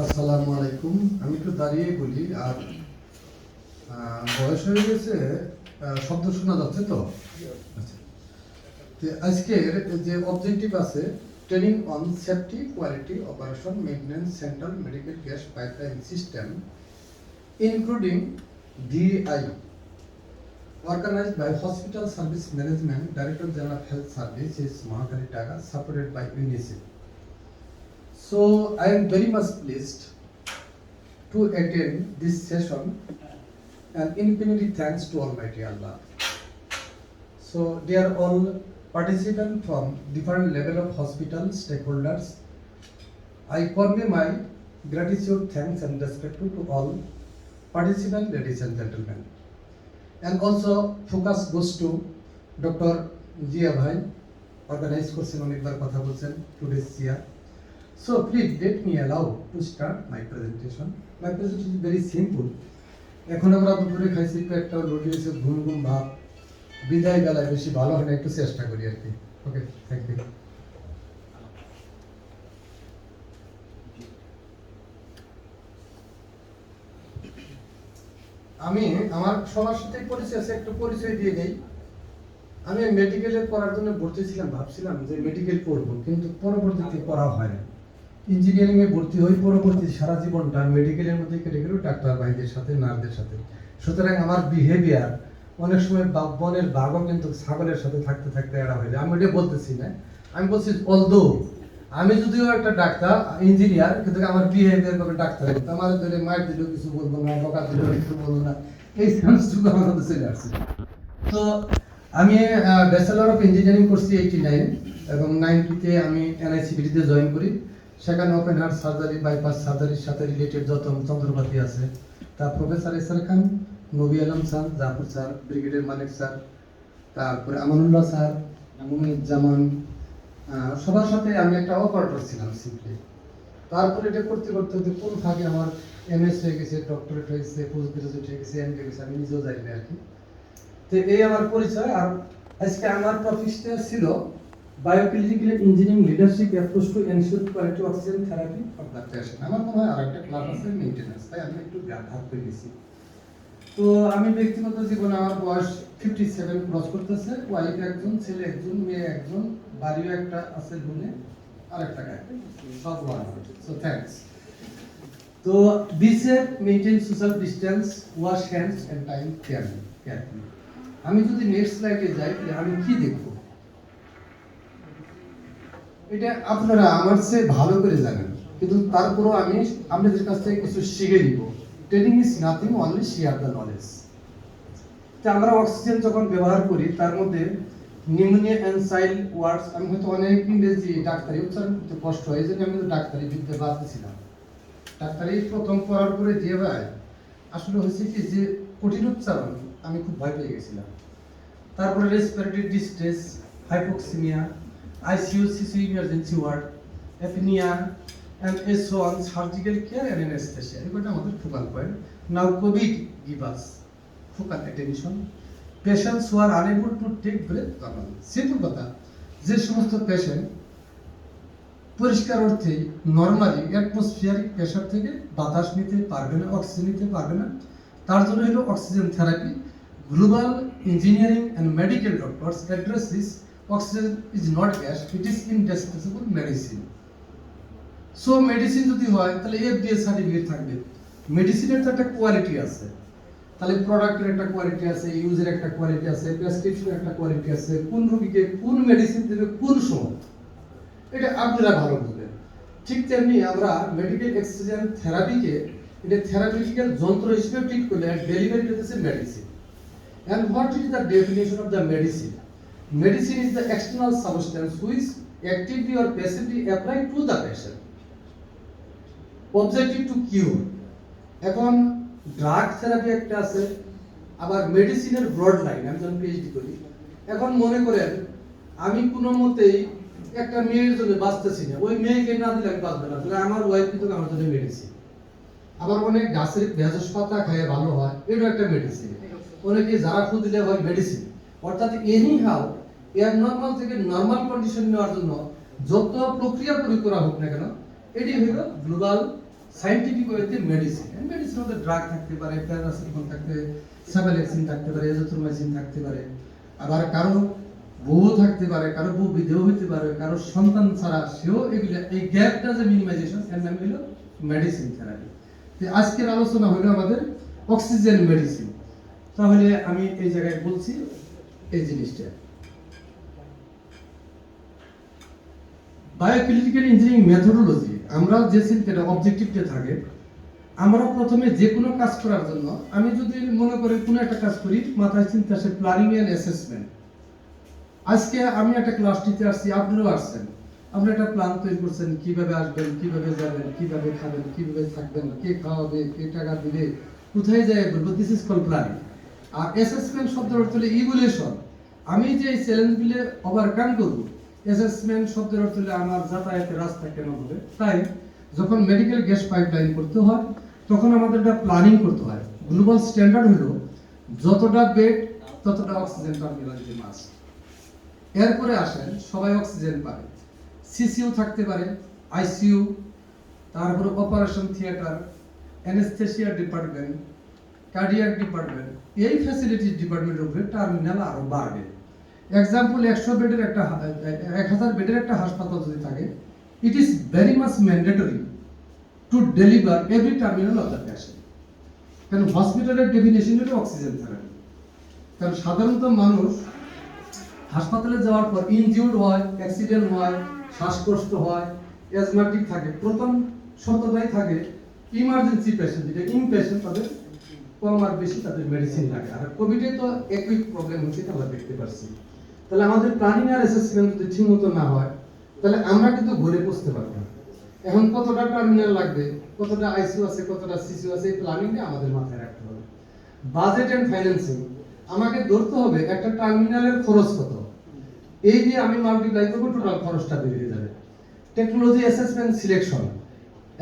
আসসালামু আলাইকুম। আমি একটু দাঁড়িয়ে বলি। আর বয়স হয়ে গেছে, শব্দ শোনা যাচ্ছে তো? আচ্ছা। তো আজকের যে অবজেক্টিভ আছে, training on safety quality operation maintenance central medical gas pipeline system including DI, organized by Hospital Service Management, Director General of Health Services, Mahakali Taga, supported by UNICEF. So I am very much pleased to attend this session, and infinity thanks to Almighty Allah. So they are all participants from different level of hospital stakeholders. I convey my gratitude, thanks and respect to all participants, ladies and gentlemen. And also focus goes to Dr. Jia Bhai, organized করছেন, অনেকবার কথা বলছেন today's year. So please let me allow to start my presentation. My presentation is very simple. এখন আমরা দুপুরে খাইছি, পেটটা রুটি হয়েছে, ঘুম ঘুম ভাব, বিদায় বেলায় বেশি ভালো হয় না, একটু চেষ্টা করি আর কি। ওকে, থ্যাংক ইউ। আমি আমার সবার সাথে পরিচয় আছে, একটু পরিচয় দিয়ে নেই। আমি মেডিকেলে পড়ার জন্য ভর্তি ছিলাম, ভাবছিলাম যে মেডিকেল পড়বো, কিন্তু পরবর্তীতে পড়া হয় না। ইঞ্জিনিয়ারিং এ ভর্তি হই, পরবর্তী সারা জীবনটা মেডিকেলের মধ্যে কেটে গেল, ডাক্তার ভাইদের সাথে, নার্সদের সাথে। সুতরাং আমার বিহেভিয়ার অনেক সময় বনের বাঘও কিন্তু ছাগলের সাথে থাকতে থাকতে এরা হয়ে যায়। আমি এটা বলতেছি না, আমি বলছি অলদো আমি যদিও একটা ডাক্তার ইঞ্জিনিয়ার, কিন্তু আমার বিহেভিয়ার করে ডাক্তার, আমার ধরে মার দিলেও কিছু বলবো না, বকা দিলেও কিছু বলবো না, এই সেন্সটুকু আমার মধ্যে চলে আসছে। তো আমি ব্যাচেলর অফ ইঞ্জিনিয়ারিং করছি 89, এবং 90-তে আমি এনআইসিবিটিতে জয়েন করি। সেখানে ওপেন হার্ট সার্জারি, বাইপাস সার্জারির সাথে রিলেটেড যত যন্ত্রপাতি আছে, তা professor SR Khan, Nabi Alam sir, Jafar sir, brigadier Malik sir, তারপরে আমানুল্লাহ স্যার, মুমিনুজ্জামান, সবার সাথে আমি একটা অপারেটর ছিলাম সিম্পলি। তারপরে এটা করতে করতে কোন ফাঁকে আমার এমএস হয়ে গেছে, ডক্টরেট হয়েছে, পোস্ট গ্রাজুয়েট হয়ে গেছে, এমবি হয়েছে, আমি নিজেও জানি না আর কি। তো এই আমার পরিচয়। আর আজকে আমার টপিকটা ছিল bioclinical engineering leadership approach to ensure quality oxygen therapy for the patient. আমার মনে হয় আরেকটা ক্লাস আছে মেইনটেনেন্স, তাই আমি একটু ভাগ করে দিয়েছি। তো আমি ব্যক্তিগত জীবনে আমার বয়স 57 ক্রস করতেছে, ওয়াইফ একজন, ছেলে একজন, মেয়ে একজন, বাড়িও একটা আছে, গুনে আরেকটা গায়ে, সব ওয়ান। So thanks. তো be safe, maintain social distance, wash hands and time carefully. আমি যদি নেক্সট স্লাইডে যাই, আমি কি দেখবো এটা আপনারা আমার চেয়ে ভালো করে জানেন, কিন্তু তারপরও আমি আপনাদের কাছ থেকে কিছু শিখে নিব। Training is nothing, only share the knowledge. তো আমরা অক্সিজেন যখন ব্যবহার করি, তার মধ্যে নিউমোনিয়া এন্ড সাইল ওয়ার্ডস, আমি হয়তো অনেক ইংরেজি ডাক্তারি উচ্চারণ করতে কষ্ট হয়, এই জন্য আমি ডাক্তারি বিদ্যা বাড়তেছিলাম। ডাক্তারি প্রথম পড়ার পরে যে ভাই আসলে হয়েছে কি, যে কঠিন উচ্চারণ আমি খুব ভয় পেয়ে গেছিলাম। তারপরে respiratory distress, hypoxaemia, ICU, CCU emergency ward, apnoea and so on, surgical care and anesthesia. এটা আমাদের focal point. Now covid give us focal attention. Patients who are unable to take breath normally. Simple কথা, যে সমস্ত patient পরিষ্কার অর্থে normally atmospheric pressure থেকে বাতাস নিতে পারবে না, অক্সিজেন নিতে পারবে না, তার জন্য হলো oxygen therapy. Global engineering and medical doctors address this. Oxygen is not gas, it is indispensable medicine. So medicine যদি হয়, তাহলে FDA সার্টিফিকেট থাকবে। মেডিসিনের তো একটা কোয়ালিটি আছে, তাহলে প্রোডাক্টের একটা কোয়ালিটি আছে, ইউজের একটা কোয়ালিটি আছে, প্রেসক্রিপশনের একটা কোয়ালিটি আছে, কোন রোগীকে কোন মেডিসিন দেবে কোন সময়, এটা আপনারা ভালো বুঝবেন। ঠিক তেমনি আমরা মেডিকেল অক্সিজেন থেরাপিকে এটা থেরাপিউটিক্যাল যন্ত্র হিসেবে ট্রিট করলে ডেলিভারি হচ্ছে medicine. And what is the definition of the medicine? Medicine is the external substance which actively or passively applied to the patient. Objective to cure. এখন ড্রাগ থেরাপি একটা আছে, আবার মেডিসিনের ব্রড লাইন। আমি যখন PhD করি, এখন মনে করেন আমি কোনো মতেই একটা মেয়ের জন্য বাঁচতেছি না, ওই মেয়েকে না দিলে আমি বাঁচবে না, তাহলে আমার ওয়াইফ কিন্তু আমার জন্য মেডিসিন। আবার অনেক গাছের ভেষজ পাতা খাইয়ে ভালো হয়, এটা একটা মেডিসিন। অনেকে যারা ফুল দিলে হয় মেডিসিন। অর্থাৎ এনি হাউ অ্যাবনর্মাল থেকে নর্মাল কন্ডিশন নেওয়ার জন্য যত প্রক্রিয়া প্রয়োগ করা হোক না কেন, এটি হলো গ্লোবাল সায়েন্টিফিক ওয়েতে মেডিসিন। মেডিসিন মধ্যে ড্রাগ থাকতে পারে, প্যারাসিটামল থাকতে, সাবালেক্সিন থাকতে পারে, এজিথ্রোমাইসিন থাকতে পারে, আবার কারো বউ থাকতে পারে, কারো বউ বিধেয় হতে পারে, কারো সন্তান ছাড়া সেও এগুলো, এই গ্যাপটা যে মিনিমাইজেশন, এর নাম হলো মেডিসিন থেরাপি। আজকের আলোচনা হলো আমাদের অক্সিজেন মেডিসিন। তাহলে আমি এই জায়গায় বলছি এই জিনিসটা, বায়োক্রিটিক্যাল ইঞ্জিনিয়ারিং মেথোডোলজি, আমরা যে চিন্তাটা অবজেক্টিভটা থাকে, আমরা প্রথমে যে কোনো কাজ করার জন্য, আমি যদি মনে করি কোনো একটা কাজ করি, মাথায় চিন্তা আসে প্ল্যানিং এন্ড অ্যাসেসমেন্ট। আজকে আমি একটা ক্লাস নিতে আসছি, আপনারাও আসছেন, আপনি একটা প্ল্যান তৈরি করছেন, কিভাবে আসবেন, কিভাবে যাবেন, কিভাবে খাবেন, কিভাবে থাকবেন, কে খাওয়াবে, কে টাকা দিবে, কোথায় যায় বলবো, দিস ইজ কল প্ল্যানিং। আর অ্যাসেসমেন্ট শব্দের অর্থ হলো ইভ্যালুয়েশন, আমি যে এই চ্যালেঞ্জগুলো ওভারকাম করব। অ্যাসেসমেন্ট শব্দের অর্থ হলো আমার যাতায়াতের রাস্তা কেন হবে। তাই যখন মেডিকেল গ্যাস পাইপলাইন করতে হয়, তখন আমাদের একটা প্ল্যানিং করতে হয়। গ্লোবাল স্ট্যান্ডার্ড হলো যতটা বেড ততটা অক্সিজেন টার্মিনাল মাস। এরপরে আসেন সবাই অক্সিজেন পাবে, সিসিইউ থাকতে পারে, আইসিইউ, তারপরে operation theatre, anaesthesia department, cardiac department, এই ফ্যাসিলিটিস ডিপার্টমেন্টের উপরে টার্মিনাল আরো বাড়বে। এক্সাম্পল 100 বেডের একটা 1000 বেডের একটা হাসপাতাল যদি থাকে, it is very much mandatory to deliver every terminal of the patient. কারণ হসপিটালের ডেফিনেশন হলো অক্সিজেন থেরাপি। কারণ সাধারণত মানুষ হাসপাতালে যাওয়ার পর ইনজিউর্ড হয়, অ্যাক্সিডেন্ট হয়, শ্বাসকষ্ট হয়, অ্যাজমাটিক থাকে, প্রথম শতটাই থাকে ইমার্জেন্সি পেশেন্ট, যেটা ইনপেশেন্ট, তাদের কম আর বেশি তাদের মেডিসিন লাগে। আর কোভিডে তো একই প্রবলেম হচ্ছে, আমরা দেখতে পাচ্ছি। তাহলে আমাদের প্ল্যানিং আর অ্যাসেসমেন্ট যদি ঠিকমতো না হয়, তাহলে আমরা কিন্তু ঘুরে বসতে পারবো না। এখন কতটা টার্মিনাল লাগবে, কতটা আইসিইউ আছে, কতটা সিসিইউ আছে, এই প্ল্যানিংটা আমাদের মাথায় রাখতে হবে। বাজেট এন্ড ফাইন্যান্সিং, আমাকে ধরতে হবে একটা টার্মিনালের খরচ কত, এই দিয়ে আমি মাল্টিপ্লাই করব, টোটাল খরচটা বেরিয়ে যাবে। টেকনোলজি অ্যাসেসমেন্ট সিলেকশন,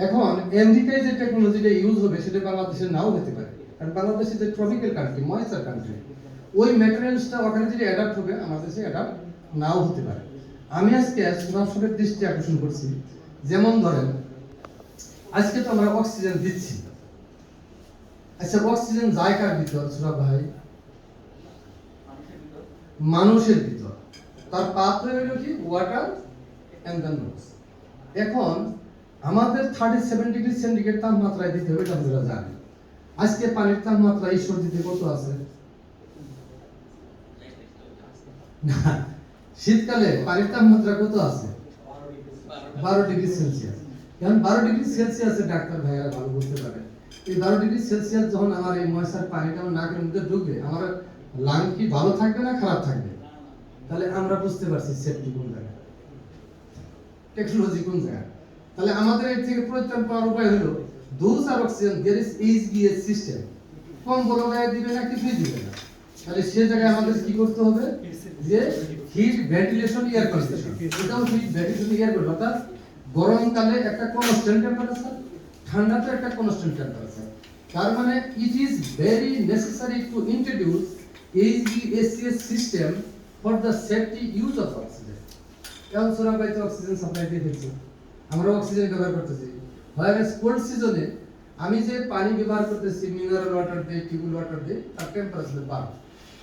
এখন আমেরিকায় যে টেকনোলজিটা ইউজ হবে সেটা বাংলাদেশে নাও হতে পারে, কারণ Bangladesh is a tropical country, moister country. ওই ম্যাটেরিয়ালসটা ওখানে যদি অ্যাডাপ্ট হবে, আমাদের দেশে অ্যাডাপ্ট নাও হতে পারে। আমি আজকে সুনামসবের দৃষ্টি আকর্ষণ করছি, যেমন ধরেন আজকে তো আমরা অক্সিজেন দিচ্ছি, আচ্ছা অক্সিজেন যায় কার ভিতর সুরাব ভাই? মানুষের ভিতর। তার পাথওয়ে হলো কি? Water and the nose. এখন আমাদের 37 ডিগ্রি সেন্টিগ্রেড তাপমাত্রায় দিতে হবে, এটা আমরা জানি। আজকে পানির তাপমাত্রা ঈশ্বর দিতে কত আছে? না, শীতকালে পানির তাপমাত্রা কত আছে? 12 ডিগ্রি সেলসিয়াস। কারণ 12 ডিগ্রি সেলসিয়াসে ডাক্তার ভাইরা ভালো বুঝতে পারে, এই 12 ডিগ্রি সেলসিয়াস যখন আমার এই ময়সার পানিটা আমার নাকের মধ্যে ঢুকবে, আমার লাং কি ভালো থাকবে না খারাপ থাকবে? তাহলে আমরা বুঝতে পারছি সেফটি কোন জায়গায়, টেকনোলজি কোন জায়গায়। তাহলে আমাদের এর থেকে পরিত্রাণ পাওয়ার উপায় হলো those are oxygen there is HBS system. কম বড় গায়ে দিবে না, কিছুই দিবে না। তাহলে সে জায়গায় আমাদের কি করতে হবে, যে হিট ভেন্টিলেশন এয়ার কন্ডিশন, এটাও হিট ভেন্টিলেশন এয়ার কন্ডিশন, অর্থাৎ গরমকালে একটা কনস্ট্যান্ট টেম্পারেচার, ঠান্ডাতে একটা কনস্ট্যান্ট টেম্পারেচার। তার মানে it is very necessary to introduce HVACS system for the safety use of oxygen. এখন সোনা পাইতে অক্সিজেন সাপ্লাই দিয়ে ফেলছি, আমরা অক্সিজেন ব্যবহার করতেছি। হয় কোল্ড সিজনে আমি যে পানি ব্যবহার করতেছি, মিনারেল ওয়াটার দিয়ে, টিউবওয়েল ওয়াটার দিয়ে, তার টেম্পারেচার 12।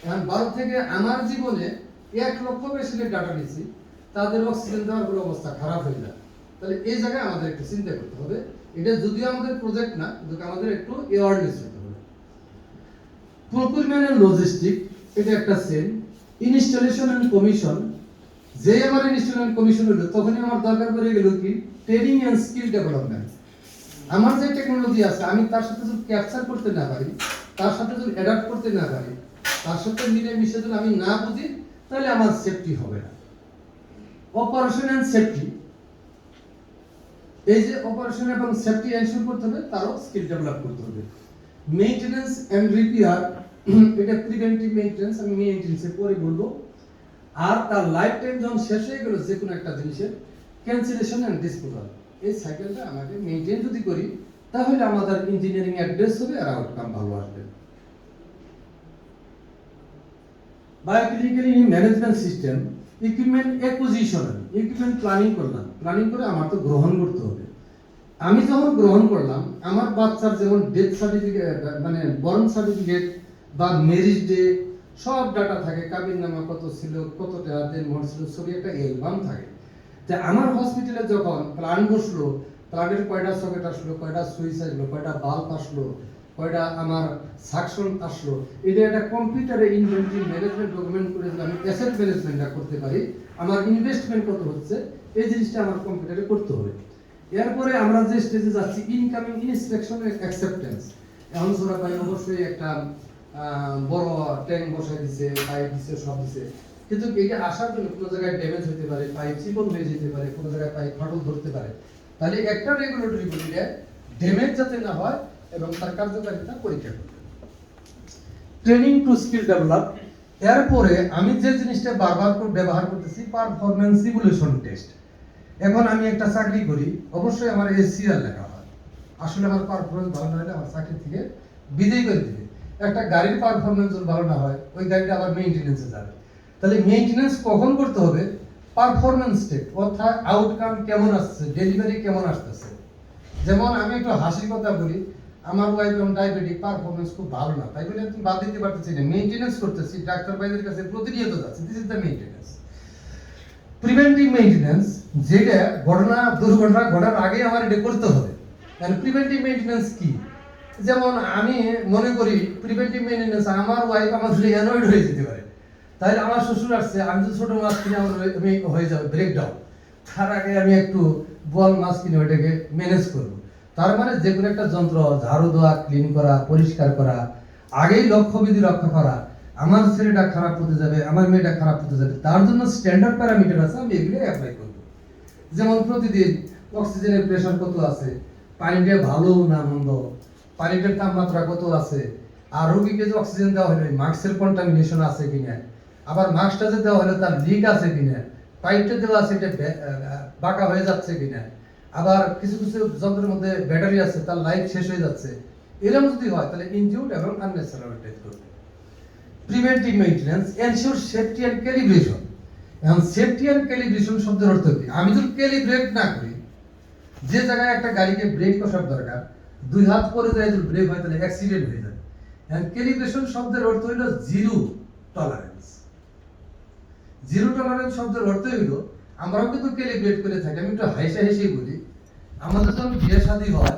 এখন 12 থেকে আমার জীবনে 1 লক্ষ পেশেন্টের ডাটা নিয়েছি, তাদের অক্সিজেন দেওয়ার কোনো অবস্থা খারাপ হয়ে যায়। তাহলে এই জায়গায় আমাদের একটু চিন্তা করতে হবে। এটা যদিও আমাদের প্রজেক্ট না, কিন্তু আমাদের একটু অ্যাওয়ারনেস হতে হবে। প্রকিউরমেন্ট এন্ড লজিস্টিক, এটা একটা সেল। ইনস্টলেশন এন্ড কমিশন, যে আমার ইনস্টলেশন কমিশন হলো, তখনই আমার দরকার পড়ে গেল কি ট্রেনিং এন্ড স্কিল ডেভেলপমেন্ট। আমার যে টেকনোলজি আছে, আমি তার সাথে যদি ক্যাপচার করতে না পারি, তার সাথে যদি অ্যাডাপ্ট করতে না পারি, তার সাথে মিলে মিশে যদি আমি না বুঝি, তাহলে আমার সেফটি হবে না। অপারেশন এন্ড সেফটি, এই যে অপারেশন এবং সেফটি এনশিওর করতে হবে, তারও স্কিল ডেভেলপ করতে হবে। মেইনটেনেন্স এন্ড রিপেয়ার, এটা প্রিভেন্টিভ মেইনটেনেন্স, আমি মেইনটেনেন্সে পরে বলবো। আর তার লাইফ টাইম যখন শেষ হয়ে গেল যে কোনো একটা জিনিসের, ক্যান্সেলেশন এন্ড ডিসপোজাল, এই সাইকেলটা আমাকে মেইনটেইন যদি করি, তাহলে আমাদের ইঞ্জিনিয়ারিং অ্যাড্রেস হবে আর আউটকাম ভালো আসবে। Biocritical management system, equipment acquisition, equipment planning করলাম, প্ল্যানিং করে আমার তো গ্রহণ করতে হবে। আমি যখন গ্রহণ করলাম, আমার বাচ্চার যেমন ডেথ সার্টিফিকেট মানে বর্ন সার্টিফিকেট বা ম্যারেজ ডে সব ডাটা থাকে, কাবিন নামা কত ছিল, কত টাকা দিন ছিল, ছবি একটা অ্যালবাম থাকে। যে আমার হসপিটালে যখন প্ল্যান বসলো, প্ল্যানের কয়টা সকেট আসলো, কয়টা সুইচ আসলো, কয়টা বাল্ব আসলো, কয়টা আমার সাকশন আসলো, এটা একটা কম্পিউটারে ইনভেন্টরি ম্যানেজমেন্ট ডকুমেন্ট করে যদি আমি অ্যাসেট ম্যানেজমেন্টটা করতে পারি, আমার ইনভেস্টমেন্ট কত হচ্ছে এই জিনিসটা আমার কম্পিউটারে করতে হবে। এরপরে আমরা যে স্টেজে যাচ্ছি, ইনকামিং ইনস্পেকশন অ্যাকসেপ্টেন্স। এখন সোরা ভাই অবশ্যই একটা বড় ট্যাঙ্ক বসাই দিছে, পাইপ দিছে, সব দিছে, কিন্তু এটা আসার জন্য কোনো জায়গায় ড্যামেজ হতে পারে, পাইপ চিকন হয়ে যেতে পারে, কোনো জায়গায় পাইপ ফাটল ধরতে পারে। তাহলে একটা রেগুলেটরি বডিতে ড্যামেজ যাতে না হয় এবং তার কার্যকারিতা পরীক্ষা করতে। Training to skill develop. এরপরে আমি যে জিনিসটা বারবার করে ব্যবহার করতেছি, পারফরম্যান্স ইভ্যালুয়েশন টেস্ট। এখন আমি একটা চাকরি করি, অবশ্যই আমার এসসিআর লেখা হয়। আসলে আমার পারফরম্যান্স ভালো না হলে আমার চাকরি থেকে বিদায় করে দিবে। একটা গাড়ির পারফরম্যান্স যদি ভালো না হয়, ওই গাড়িটা আবার মেইনটেনেন্সে যাবে। তাহলে মেইনটেনেন্স কখন করতে হবে? পারফরম্যান্স টেস্ট, অর্থাৎ আউটকাম কেমন আসছে, ডেলিভারি কেমন আসতেছে। যেমন আমি একটু হাসির কথা বলি, আমার ওয়াইফ এবং ডায়াবেটিক, পারফরম্যান্স খুব ভালো না, তাই বলে তুমি বাদ দিতে পারতেছি না, মেইনটেনেন্স করতেছি, ডাক্তার ভাইদের কাছে প্রতিনিয়ত যাচ্ছে। This is the maintenance. Preventive maintenance, যেটা দুর্ঘটনা ঘটার আগে আমার এটা করতে হবে। তাহলে প্রিভেন্টিভ মেইনটেনেন্স কি? যেমন আমি মনে করি প্রিভেন্টিভ মেইনটেনেন্স, আমার ওয়াইফ আমার জন্য অ্যানয়েড হয়ে যেতে পারে, তাহলে আমার শ্বশুর আসছে, আমি যদি ছোট মাছ কিনে আমার হয়ে যাবে ব্রেকডাউন, তার আগে আমি একটু বল মাছ কিনে ওইটাকে ম্যানেজ করবো। তার মানে যে কোনো একটা যন্ত্র ঝাড়ু দেওয়া, ক্লিন করা, পরিষ্কার করা, আগেই লক্ষ্যবিধি রক্ষা করা, আমার ছেলেটা খারাপ হতে যাবে, আমার মেয়েটা খারাপ হতে যাবে, তার জন্য স্ট্যান্ডার্ড প্যারামিটার আছে, আমি এগুলো অ্যাপ্লাই করব। যেমন প্রতিদিন অক্সিজেনের প্রেশার কত আছে, পানিটা ভালো না মন্দ, পানিটার তাপমাত্রা কত আছে, আর রোগীকে যে অক্সিজেন দেওয়া হলো মাস্কের কন্টামিনেশন আছে কিনা, আবার মাস্কটা যে দেওয়া হলো তার লিক আছে কিনা, পাইপটা দেওয়া আছে এটা বাঁকা হয়ে যাচ্ছে কিনা, আবার কিছু কিছু যন্ত্রের মধ্যে ব্যাটারি আছে তার লাইফ শেষ হয়ে যাচ্ছে, এরকম যদি হয় তাহলে ইনজিউর্ড এবং আননেসেসারি ডেথ করবে। Preventive maintenance ensure safety and calibration. এখন সেফটি এন্ড ক্যালিব্রেশন শব্দের অর্থ কি? আমি যদি ক্যালিব্রেট না করি, যে জায়গায় একটা গাড়িকে ব্রেক কষার দরকার, দুই হাত পরে যায় যদি ব্রেক হয় তাহলে অ্যাক্সিডেন্ট হয়ে যায়। এখন ক্যালিব্রেশন শব্দের অর্থ হলো জিরো টলারেন্স। জিরো টলারেন্স শব্দের অর্থ হলো, আমরাও কিন্তু ক্যালিব্রেট করে থাকি। আমি একটু হাসি হাসি বলি, আমাদের যখন বিয়ে শাদী হয়,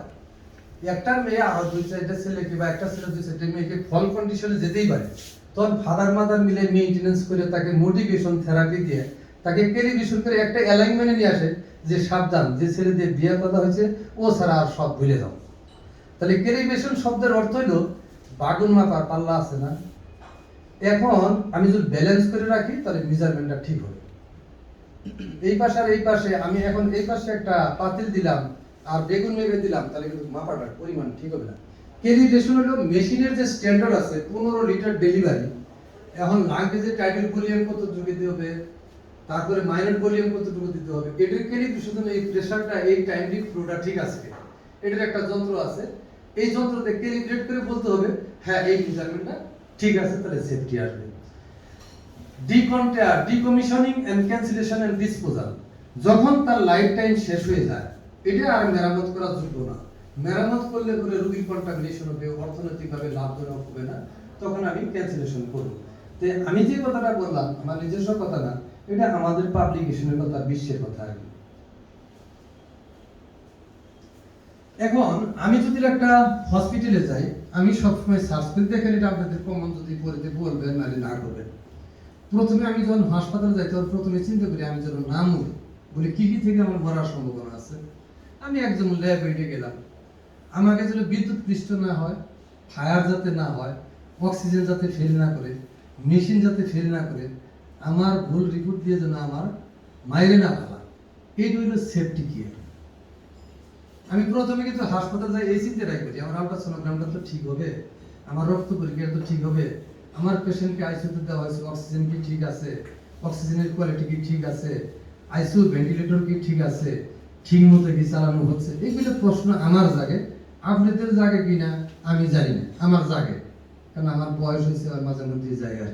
একটা মেয়ে আর দুই চারটা ছেলে কিংবা একটা ছেলে দুই চারটা মেয়েকে ফল কন্ডিশনে যেতেই পারে, তখন ফাদার মাদার মিলে মেইনটেনেন্স করে তাকে মোটিভেশন থেরাপি দিয়ে তাকে ক্যালিব্রেশন করে একটা অ্যালাইনমেন্টে নিয়ে আসে যে সাবধান, যে ছেলে দিয়ে বিয়ে কথা হয়েছে ও ছাড়া আর সব ভুলে যাও। তাহলে ক্যালিব্রেশন শব্দের অর্থ হলো বাগুন মাপার পাল্লা আছে না, এখন আমি যদি ব্যালেন্স করে রাখি তাহলে মেজারমেন্টটা ঠিক হবে। এই পাশে আর এই পাশে, আমি এখন এই পাশে একটা পাতিল দিলাম আর বেগুন মেপে দিলাম, তাহলে কিন্তু মাপাটার পরিমাণ ঠিক হবে না। ক্যালিব্রেশন হলো মেশিনের যে স্ট্যান্ডার্ড আছে 15 লিটার ডেলিভারি, এখন লাংগেজে টাইটেল ভলিউম কতটুকু দিতে হবে, তারপরে মাইনার ভলিউম কতটুকু দিতে হবে, এটার ক্যালিব্রেশন এই প্রেসারটা, এই টাইমলি ফ্লোটা ঠিক আছে কিনা, এটার একটা যন্ত্র আছে, এই যন্ত্রতে ক্যালিব্রেট করে বলতে হবে হ্যাঁ এই মেজারমেন্টটা ঠিক আছে, তাহলে সেফটি আসবে। ডিকমিশনিং এন্ড ক্যান্সেলেশন এন্ড ডিসপোজাল, যখন তার লাইফ টাইম শেষ হয়ে যায়, এটা আর মেরামত করার যোগ্য না, মেরামত করলে পরে রোগীর কন্টামিনেশন হবে, অর্থনৈতিকভাবে লাভজনক হবে না, তখন আমি ক্যান্সেলেশন করব। তো আমি যে কথাটা বললাম আমার নিজস্ব কথা না, এটা আমাদের পাবলিকেশনের কথা, বিশ্বের কথা আর কি। এখন আমি যদি একটা হসপিটালে যাই, আমি সবসময় সার্চ করে দেখেন, এটা আপনাদের কমন যদি পড়তে বলবেন নাহলে না করবেন। প্রথমে আমি যখন হাসপাতালে যাই তখন প্রথমে চিন্তা করি আমি যেন না মরি, বলে কি কি থেকে আমার মরার সম্ভাবনা আছে। আমি একজন ল্যাবরেটরি গেলাম, আমাকে যেন বিদ্যুৎ পৃষ্ঠ না হয়, ফায়ার যাতে না হয়, অক্সিজেন যাতে ফেল না করে, মেশিন যাতে ফেল না করে, আমার ভুল রিপোর্ট দিয়ে যেন আমার মাইরে না ফেলা, এইটা হলো সেফটি কেয়ার। আমি প্রথমে কিন্তু হাসপাতাল যাই এই চিন্তাটাই করি, আমার আলট্রাসোনোগ্রামটা তো ঠিক হবে, আমার রক্ত পরীক্ষা তো ঠিক হবে, আমার পেশেন্টকে আইসিইউতে দেওয়া হয়েছে, অক্সিজেন কি ঠিক আছে, অক্সিজেনের কোয়ালিটি কি ঠিক আছে, আইসিইউ ভেন্টিলেটর কি ঠিক আছে, ঠিক মতো কি চালানো হচ্ছে, এগুলো প্রশ্ন আমার জাগে। আপনাদের জাগে কিনা আমি জানি না, আমার জাগে, কারণ আমার বয়স হয়েছে আর মাঝে মধ্যে জায়গা।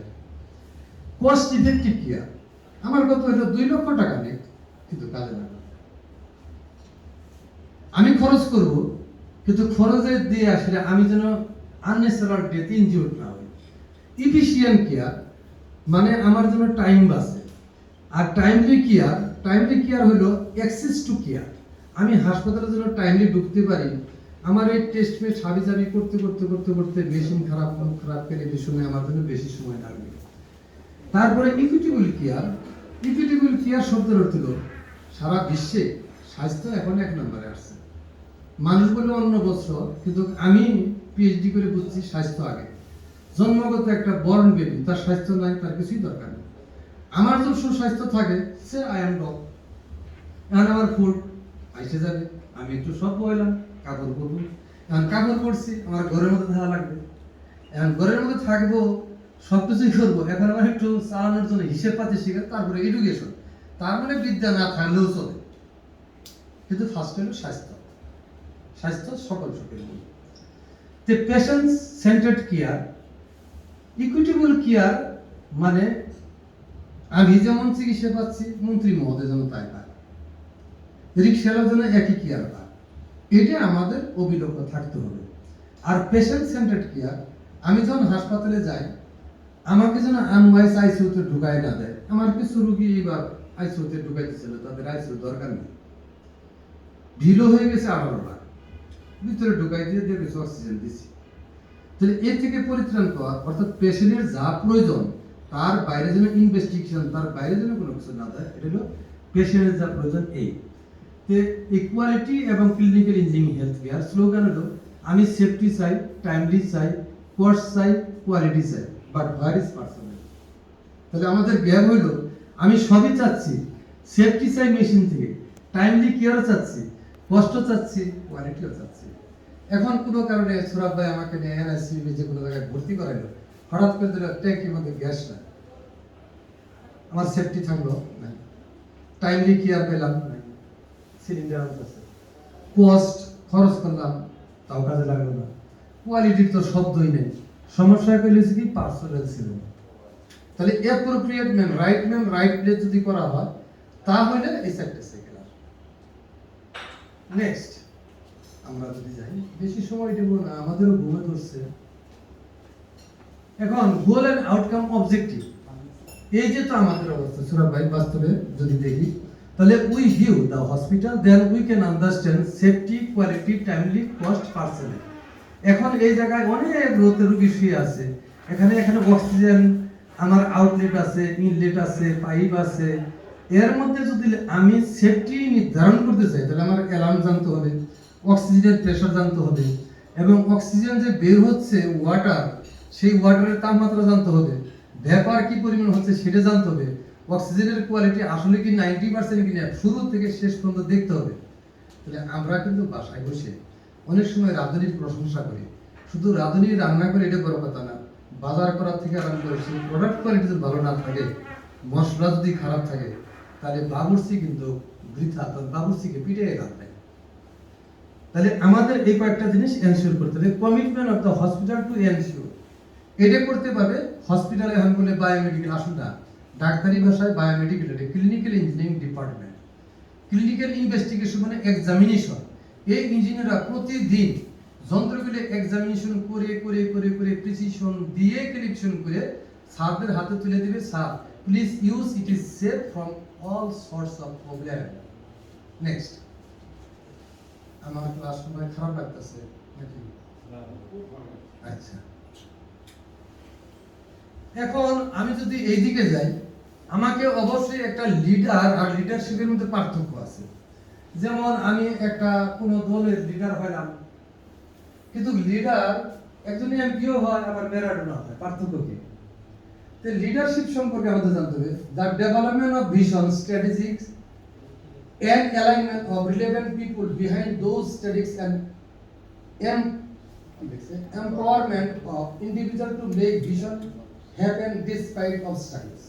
কস্ট ইফেক্টিভ কেয়ার, আমার কত হলো 2 লক্ষ টাকা নেই কিন্তু কাজে না। আমি খরচ করব, কিন্তু খরচের দিয়ে আসলে আমি যেন আননেসেসারি ডেথ ইনজিওর্ড না হই। ইফিশিয়েন্ট কেয়ার মানে আমার জন্য টাইম বাঁচে। আর টাইমলি কেয়ার হলো অ্যাক্সেস টু কেয়ার। আমি হাসপাতালের জন্য টাইমলি ঢুকতে পারি। আমার এই টেস্ট মেট হাবিজাবি করতে করতে করতে করতে মেশিন খারাপ করে এই সময় আমার জন্য বেশি সময় লাগবে। তারপরে ইকুইটেবল কেয়ার শব্দের অর্থ হলো সারা বিশ্বে স্বাস্থ্য এখন 1 নম্বরে আসছে। মানুষ বলে অন্য বছর, কিন্তু আমি পিএইচডি করে বুঝছি স্বাস্থ্য আগে। জন্মগত একটা বর্ন বেবি, তার স্বাস্থ্য নাই, তার কিছুই দরকার নেই। আমার যদি সুস্বাস্থ্য থাকে, সে আই এম ডগ। এখন আমার ফুড আইসে যাবে, আমি একটু সব বইলাম, কাপড় পরবো। এখন কাপড় পরছি, আমার ঘরের মধ্যে থাকা লাগবে। এখন ঘরের মধ্যে থাকবো, সব কিছুই করবো। এখন আমার একটু চালানোর জন্য হিসেব পাতি শিখে, তারপরে এডুকেশন। তার মানে বিদ্যা না থাকলেও চলে, কিন্তু ফার্স্ট হলো স্বাস্থ্য সকল সুখের মূল। Patient centred care, equitable care মানে আমি যেমন চিকিৎসা পাচ্ছি, মন্ত্রী মহোদয় যেন তাই পায়, রিক্সাওয়ালার জন্য একই কেয়ার পায়। এটা আমাদের অবিলম্ব থাকতে হবে। আর পেশেন্ট সেন্টার্ড কেয়ার, আমি যখন হাসপাতালে যাই, আমাকে যেন আনওয়াইজ আইসিইউতে ঢুকায় না দেয়। আমার কিছু রুগী এবার আইসিইউতে ঢুকাইতেছিল, তাদের আইসিইউ দরকার নেই, ঢিলো হয়ে গেছে 18 বার, ভিতরে ঢুকাই দিয়ে কিছু অক্সিজেন দিচ্ছি। তাহলে এর থেকে পরিত্রাণ পাওয়া, অর্থাৎ পেশেন্টের যা প্রয়োজন তার বাইরে যেন ইনভেস্টিগেশন, তার বাইরে যেন কোনো কিছু না দেয়, এটা হলো পেশেন্টের যা প্রয়োজন। ইকুয়ালিটি এবং clinical engineering health care slogan হলো আমি সেফটি চাই, টাইমলি চাই, কস্ট চাই, কোয়ালিটি চাই, বাট হোয়ার ইজ পার্সোনাল। তাহলে আমাদের গ্যাপ হলো আমি সবই চাচ্ছি, সেফটি চাই মেশিন থেকে, টাইমলি কেয়ারও চাচ্ছি, কষ্ট চাচ্ছি, কোয়ালিটিও চাচ্ছি। এখন কোনো কারণে সুরাব ভাই আমাকে নিয়ে এনআইসিইউ যে কোনো জায়গায় ভর্তি করাইলো, হঠাৎ করে দিল ট্যাঙ্কির মধ্যে গ্যাস নাই, আমার সেফটি থাকলো নাই, টাইমলি কেয়ার পেলাম নাই, সিলিন্ডার আছে, কস্ট খরচ করলাম তাও কাজে লাগলো না, কোয়ালিটির তো শব্দই নেই। সমস্যা হয়েছে কি পার্সোনাল ছিল না। তাহলে অ্যাপ্রোপ্রিয়েট রাইট প্লেস যদি করা হয়, তাহলে এই চারটে সাইকেল আসবে। নেক্সট আমরা যদি যাই, বেশি সময় দেব না, আমাদেরও ঘুমে ধরছে। এখন গোল এন্ড আউটকাম অবজেক্টিভ, এই যে তো আমাদের অবস্থা সুরাব ভাই, বাস্তবে যদি দেখি তাহলে we view the hospital, then we can understand safety, quality, timely, cost, personal. এখন এই জায়গায় অনেক রোগী শুয়ে আছে, এখানে অক্সিজেন, আমার আউটলেট আছে, ইনলেট আছে, পাইপ আছে। এর মধ্যে যদি আমি সেফটি নির্ধারণ করতে চাই, তাহলে আমার অ্যালার্ম জানতে হবে, অক্সিজেনের প্রেশার জানতে হবে, এবং অক্সিজেন যে বের হচ্ছে ওয়াটার, সেই ওয়াটারের তাপমাত্রা জানতে হবে, ভ্যাপার কি পরিমাণ হচ্ছে সেটা জানতে হবে, অক্সিজেনের কোয়ালিটি আসলে কি 90% কিনা শুরু থেকে শেষ পর্যন্ত দেখতে হবে। তাহলে আমরা কিন্তু বাসায় বসে অনেক সময় রাঁধুনির প্রশংসা করি, শুধু রাঁধুনি রান্না করে এটা বড় কথা না, বাজার করার থেকে আরম্ভ করে সেই প্রোডাক্ট কোয়ালিটি যদি ভালো না থাকে, মশলা যদি খারাপ থাকে, তাহলে বাবুর্চি কিন্তু বৃথা, বাবুর্চিকে পিঠে লাভ নেই। তাহলে আমাদের এই কয়েকটা জিনিস এনশিওর করতে হবে। Commitment of the hospital to ensure, এটা করতে পারবে হসপিটালে। এখন বলে বায়োমেডিকেল, আসুন না, ডাক্তারি ভাষায় বায়োমেডিকেল, এটা clinical engineering department. Clinical investigation মানে এক্সামিনেশন। এই ইঞ্জিনিয়াররা প্রতিদিন যন্ত্রগুলো এক্সামিনেশন করে করে করে করে প্রিসিশন দিয়ে ক্যালিব্রেশন করে স্যারদের হাতে তুলে দিবে, sir please use, it is safe from all sorts of problem. Next, আমার ক্লাস সময় খারাপ লাগতেছে নাকি? আচ্ছা, এখন আমি যদি এইদিকে যাই, আমাকে অবশ্যই একটা লিডার আর লিডারশিপের মধ্যে পার্থক্য আছে। যেমন আমি একটা কোন দলের লিডার হইলাম, কিন্তু লিডার একজন এমপিও হয়, আবার ম্যারাডোনা হয়, পার্থক্য কি? তো লিডারশিপ সম্পর্কে আমাদের জানতে হবে। The development of vision, strategics and alignment of relevant people behind those strategies and empowerment of individual to make vision happen despite obstacles.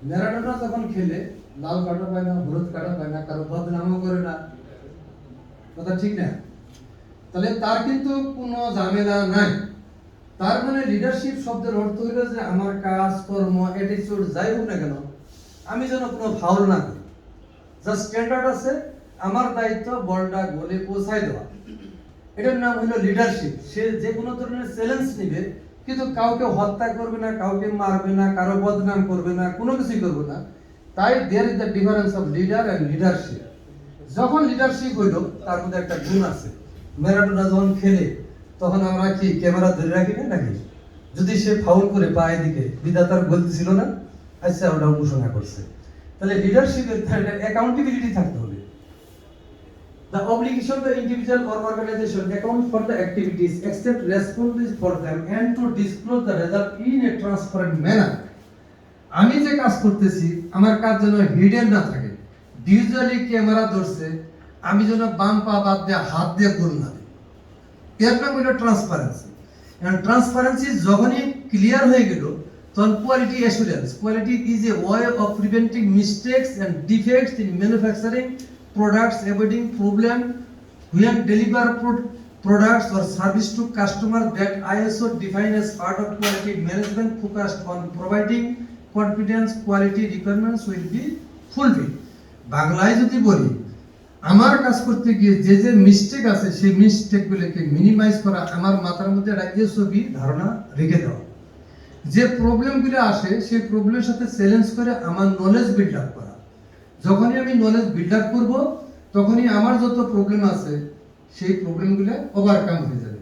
Maradona যখন খেলে লাল কার্ডও পায় না, হলুদ কার্ডও পায় না, কারো বদনামও করে না, কথা ঠিক না? তাহলে তার কিন্তু কোনো ঝামেলা নাই। তার মানে লিডারশিপ শব্দের অর্থ হলো যে আমার কাজ কর্ম অ্যাটিটিউড যাই হোক না কেন, আমি যেন কোনো ফাউল না করি, যা স্ট্যান্ডার্ড আছে আমার দায়িত্ব বলটা গোলে পৌঁছায় দেওয়া। এটার নাম হলো লিডারশিপ। সে যে কোনো ধরনের চ্যালেঞ্জ নিবে, কিন্তু কাউকে হত্যা করবে না, কাউকে মারবে না, কারো বদনাম করবে না, কোনো কিছুই করবে না। তাই there is the difference of leader and leadership. যখন লিডারশিপ হইলো তার মধ্যে একটা গুণ আছে। ম্যারাডোনা যখন খেলে তখন আমরা কি ক্যামেরা ধরে রাখি না নাকি? যদি সে ফাউল করে পায়ে দিকে, বিধাতার বলতে ছিল না, আচ্ছা ওটা ঘোষণা করছে। তাহলে লিডারশিপের অ্যাকাউন্টেবিলিটি থাকতে হবে। The obligation of the individual or organization account for the activities, accept responsibility for them, and to disclose the result in a transparent manner. আমি যে কাজ করতেছি আমার কাজ যেন হিডেন না থাকে। ভিজুয়ালি ক্যামেরা ধরছে, আমি যেন বাম পা বাদ দিয়ে হাত দিয়ে গোল না দিই। এর নাম হলো ট্রান্সপারেন্সি। এন্ড ট্রান্সপারেন্সি যখনই ক্লিয়ার হয়ে গেল, তখন quality assurance. Quality is a way of preventing mistakes and defects in manufacturing products, avoiding problem when deliver products or service to customer that ISO define as part of quality management focused on providing confidence quality requirements will be fulfilled. বাংলায় যদি বলি, আমার কাজ করতে গিয়ে যে যে mistake আছে সেই মিস্টেকগুলোকে মিনিমাইজ করা, আমার মাথার মধ্যে একটা এসওপি ধারণা রেখে দেওয়া। যে প্রবলেমগুলো আসে সেই প্রবলেমের সাথে চ্যালেঞ্জ করে আমার নলেজ বিল্ড আপ করা। যখনই আমি নলেজ বিল্ড আপ করবো, তখনই আমার যত প্রবলেম আছে সেই প্রবলেমগুলো ওভারকাম হয়ে যাবে।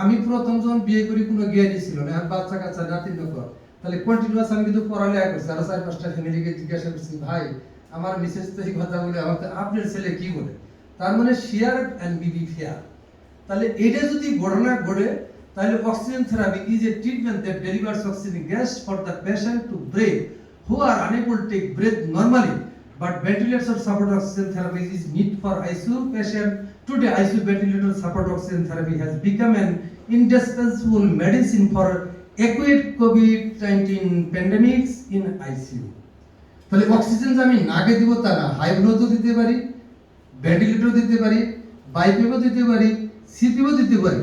আমি প্রথম যখন বিয়ে করি কোনো জ্ঞানই ছিল না, বাচ্চা কাচ্চা নাতি নকর, তাহলে কন্টিনিউয়াস আমি কিন্তু পড়ালেখা করছি। আরো 4-5টা ফ্যামিলিকে জিজ্ঞাসা করছি, ভাই আমার মিসেস তো এই কথা বলে, আমার তো আপনার ছেলে কি বলে। তার মানে শেয়ার এন্ড বি ফেয়ার। তাহলে এটা যদি ঘটনা ঘটে, তাহলে oxygen therapy is a treatment that delivers oxygen gas for the patient to breathe who are unable to take breath normally. But ventilator support oxygen therapy is need for ICU patient. Today, ICU ventilator support oxygen therapy has become an indispensable medicine for acute COVID-19 pandemics in ICU. তাহলে oxygen যে আমি নাকে দিব তা না, হাইব্লোজও দিতে পারি, ventilator দিতে পারি, বাইপিও দিতে পারি, সিপিও দিতে পারি।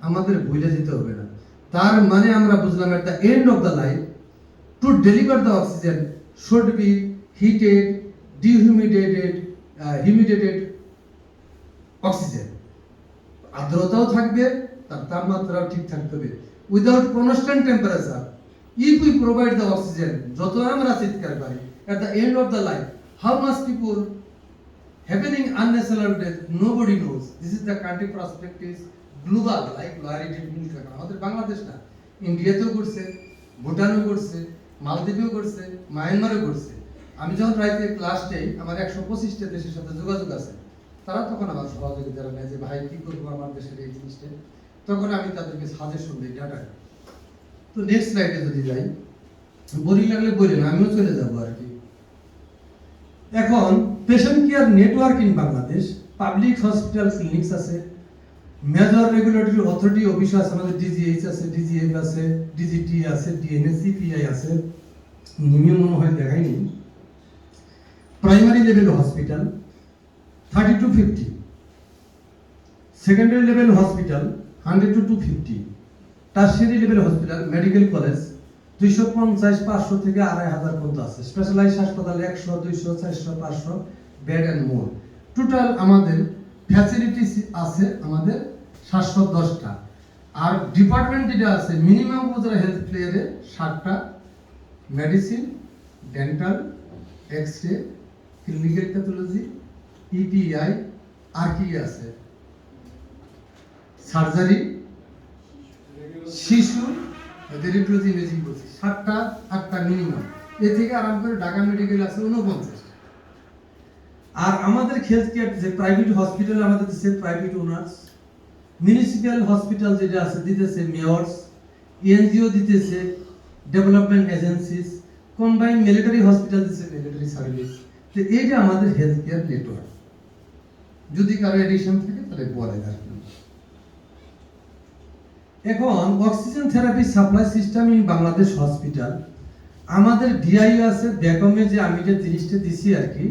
আমাদের ভুলে যেতে হবে না। তার মানে আমরা বুঝলাম at the end of the life to deliver the oxygen should be heated, dehumidated, humidated oxygen. আর্দ্রতাও থাকবে, তার তাপমাত্রাও ঠিক থাকতে হবে। Without constant temperature, if we provide the oxygen, যত আমরা চিৎকার করি, at the end of the life, how much people happening unnatural death, nobody knows. This is the country perspective, global, like loyalty. আমাদের বাংলাদেশ না, ইন্ডিয়াতেও করছে, ভুটানও করছে, মালদ্বীপেও করছে, মায়ানমারও করছে। আমি যখন রাইতে ক্লাস নেই, আমার 125টা দেশের সাথে যোগাযোগ আছে। তারা তখন আমার সহযোগিতা নেয় যে ভাই কি করবো আমার দেশের এই জিনিসটা। তখন আমি তাদেরকে সাজেশন দিই, ডাটা। তো নেক্সট স্লাইডে যদি যাই, বোরিং লাগলে বলেন, আমিও চলে যাবো আর কি। এখন patient care network in Bangladesh, public hospital clinics আছে, মেজর রেগুলেটরি অথরিটি অফিস আছে, আমাদের ডিজিএইচ আছে, ডিজিএফ আছে, ডিজিটি আছে, ডিএনএস, সিপিআই আছে, নিয়ম মনে হয় দেখাইনি। Primary level hospital 30 to 50, secondary level hospital 100 to 250, tertiary level hospital medical college 250-500 থেকে 2500 পর্যন্ত আছে। স্পেশালাইজড হাসপাতাল 100, 200, 400, 500 বেড এন্ড মোর। টোটাল আমাদের ফ্যাসিলিটিস আছে আমাদের 710টা। আর ডিপার্টমেন্ট যেটা আছে মিনিমাম উপজেলা হেলথ কেয়ারে 7টা, medicine, dental, x-ray, clinical pathology, EPI, আর কি আছে, সার্জারি, শিশু, রেডিওলজি, ইমেজিং করছি 7টা 8টা মিনিমাম। এ থেকে আরাম করে ঢাকা মেডিকেল আছে 49। আর আমাদের হেলথ কেয়ার যে প্রাইভেট হসপিটাল আমাদের দেশে প্রাইভেট ওনার্স, মিউনিসিপ্যাল হসপিটাল যেটা আছে দিতেছে মেয়র্স, এনজিও দিতেছে, development agencies, combined military hospital দিতেছে মিলিটারি সার্ভিস। তো এইটা আমাদের হেলথ কেয়ার নেটওয়ার্ক। যদি কারো এডিশন থাকে তাহলে বলে আর কি। এখন oxygen therapy supply system in Bangladesh hospital, আমাদের ভিআই আছে ব্যাকমে, যে আমি যে জিনিসটা দিছি আর কি,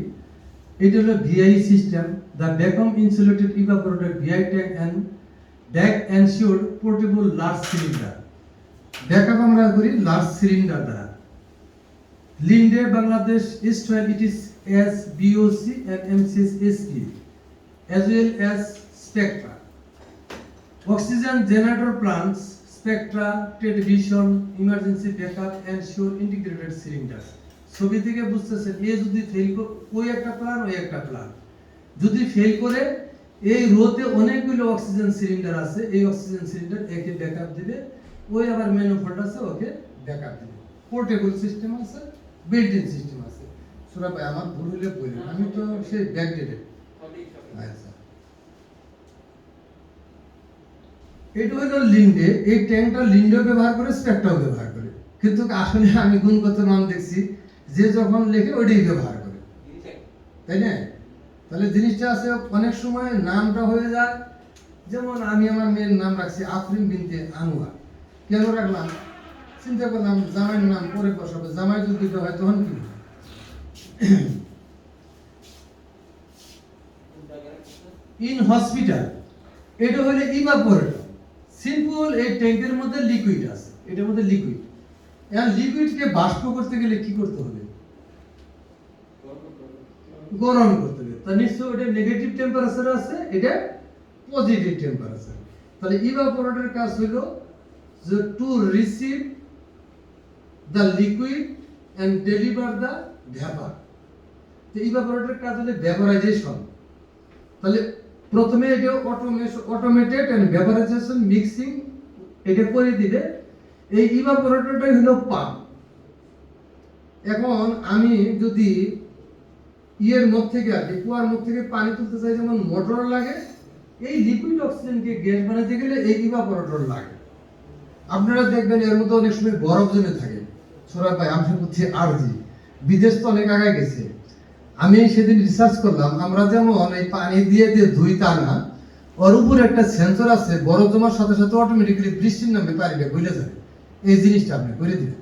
এটা হলো VI system, the vacuum insulated evaporated VI tank and back ensured portable large cylinder. Backup আমরা করি লার্জ সিলিন্ডার দ্বারা। Linde Bangladesh east well it is S BOC and MCS SP as well as spectra. Oxygen generator plants, spectra, television, emergency backup, ensure integrated cylinders. ছবি থেকে বুঝতেছেন এ যদি fail ওই একটা plan ওই একটা প্ল্যান যদি ফেল করে এই রোতে অনেকগুলো অক্সিজেন সিলিন্ডার আছে এই অক্সিজেন সিলিন্ডার একে ব্যাকআপ দিবে ওই আবার ম্যানুফ্যাক্ট আছে ওকে ব্যাকআপ দিবে পোর্টেবল সিস্টেম আছে বিল্ট ইন সিস্টেম আছে সুরা ভাই আমার ভুল হলে বলবেন আমি তো সেই ব্যাকডেটেড আচ্ছা এটা হলো লিন্ডে এই ট্যাঙ্কটা লিন্ডে ব্যবহার করে স্পেকটাও ব্যবহার করে কিন্তু আসলে আমি গুণগত মান দেখছি যে যখন লেখে ওইটাই ব্যবহার করে তাই না তাহলে জিনিসটা আছে অনেক সময় নামটা হয়ে যায় যেমন আমি আমার মেয়ের নাম রাখছি আফরিন বিনতে আনোয়ার কেন রাখলাম চিন্তা করলাম জামাইয়ের নাম পরে বসাবে জামাই যদি হয় তখন কি ইন হসপিটাল এটা হলো ইভাপোরেটর সিম্পল এই ট্যাঙ্কের মধ্যে লিকুইড আছে এটার মধ্যে লিকুইড এখন লিকুইডকে বাষ্প করতে গেলে কি করতে হবে গরম করতে হবে তার নিশ্চয় এটা নেগেটিভ টেম্পারেচার আছে এটা পজিটিভ টেম্পারেচার তাহলে ইভাপোরেটরের কাজ হলো যে to receive the liquid and deliver the vapour তো ইভাপোরেটরের কাজ হলো ভ্যাপরাইজেশন তাহলে প্রথমে এটা অটোমেটেড এন্ড ভ্যাপরাইজেশন মিক্সিং এটা করে দিবে এই ইভাপোরেটরটাই হলো পাম্প এখন আমি যদি ইয়ের মুখ থেকে আর কি কুয়ার মুখ থেকে পানি তুলতে চাই যেমন মোটর লাগে এই লিকুইড অক্সিজেনকে গ্যাস বানাতে গেলে এই ইভাপোরেটর লাগে আপনারা দেখবেন এর মধ্যে অনেক সময় বরফ জমে থাকে ছোড়া ভাই আমি বলছি আরজি বিদেশ তো অনেক আগে গেছে আমি সেদিন রিসার্চ করলাম আমরা যেমন এই পানি দিয়ে ধুই তা না ওর উপর একটা সেন্সর আছে বরফ জমার সাথে সাথে অটোমেটিক্যালি বৃষ্টির নামে পানিটা গলে যাবে এই জিনিসটা আপনি করে দিবেন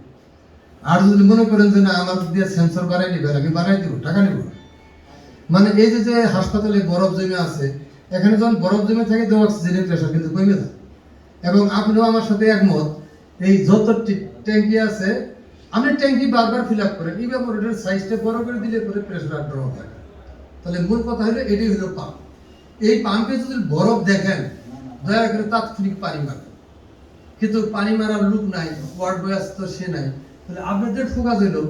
আর যদি মনে করেন যে না আমার দিয়ে সেন্সর বানাই নিবেন আমি বানাই দিব টাকা নেব মানে এই যে হাসপাতালে বরফ জমে আছে এখানে যখন বরফ জমে থাকে তো অক্সিজেনের প্রেসার কিন্তু কমে যায় এবং আপনিও আমার সাথে একমত এই যত ট্যাঙ্কি আছে আপনি ট্যাঙ্কি বারবার ফিল আপ করেন ইভাপোরেটরের সাইজটা বড় করে দিলে পরে প্রেসার ড্রপ হয় তাহলে মূল কথা হলো এটাই হলো পাম্প এই পাম্পে যদি বরফ দেখেন দয়া করে তাৎক্ষণিক পানি মারবেন কিন্তু পানি মারার লোক নাই ওয়ার্ড বয় তো সে নাই তাহলে আপনাদের ফোকাস হলো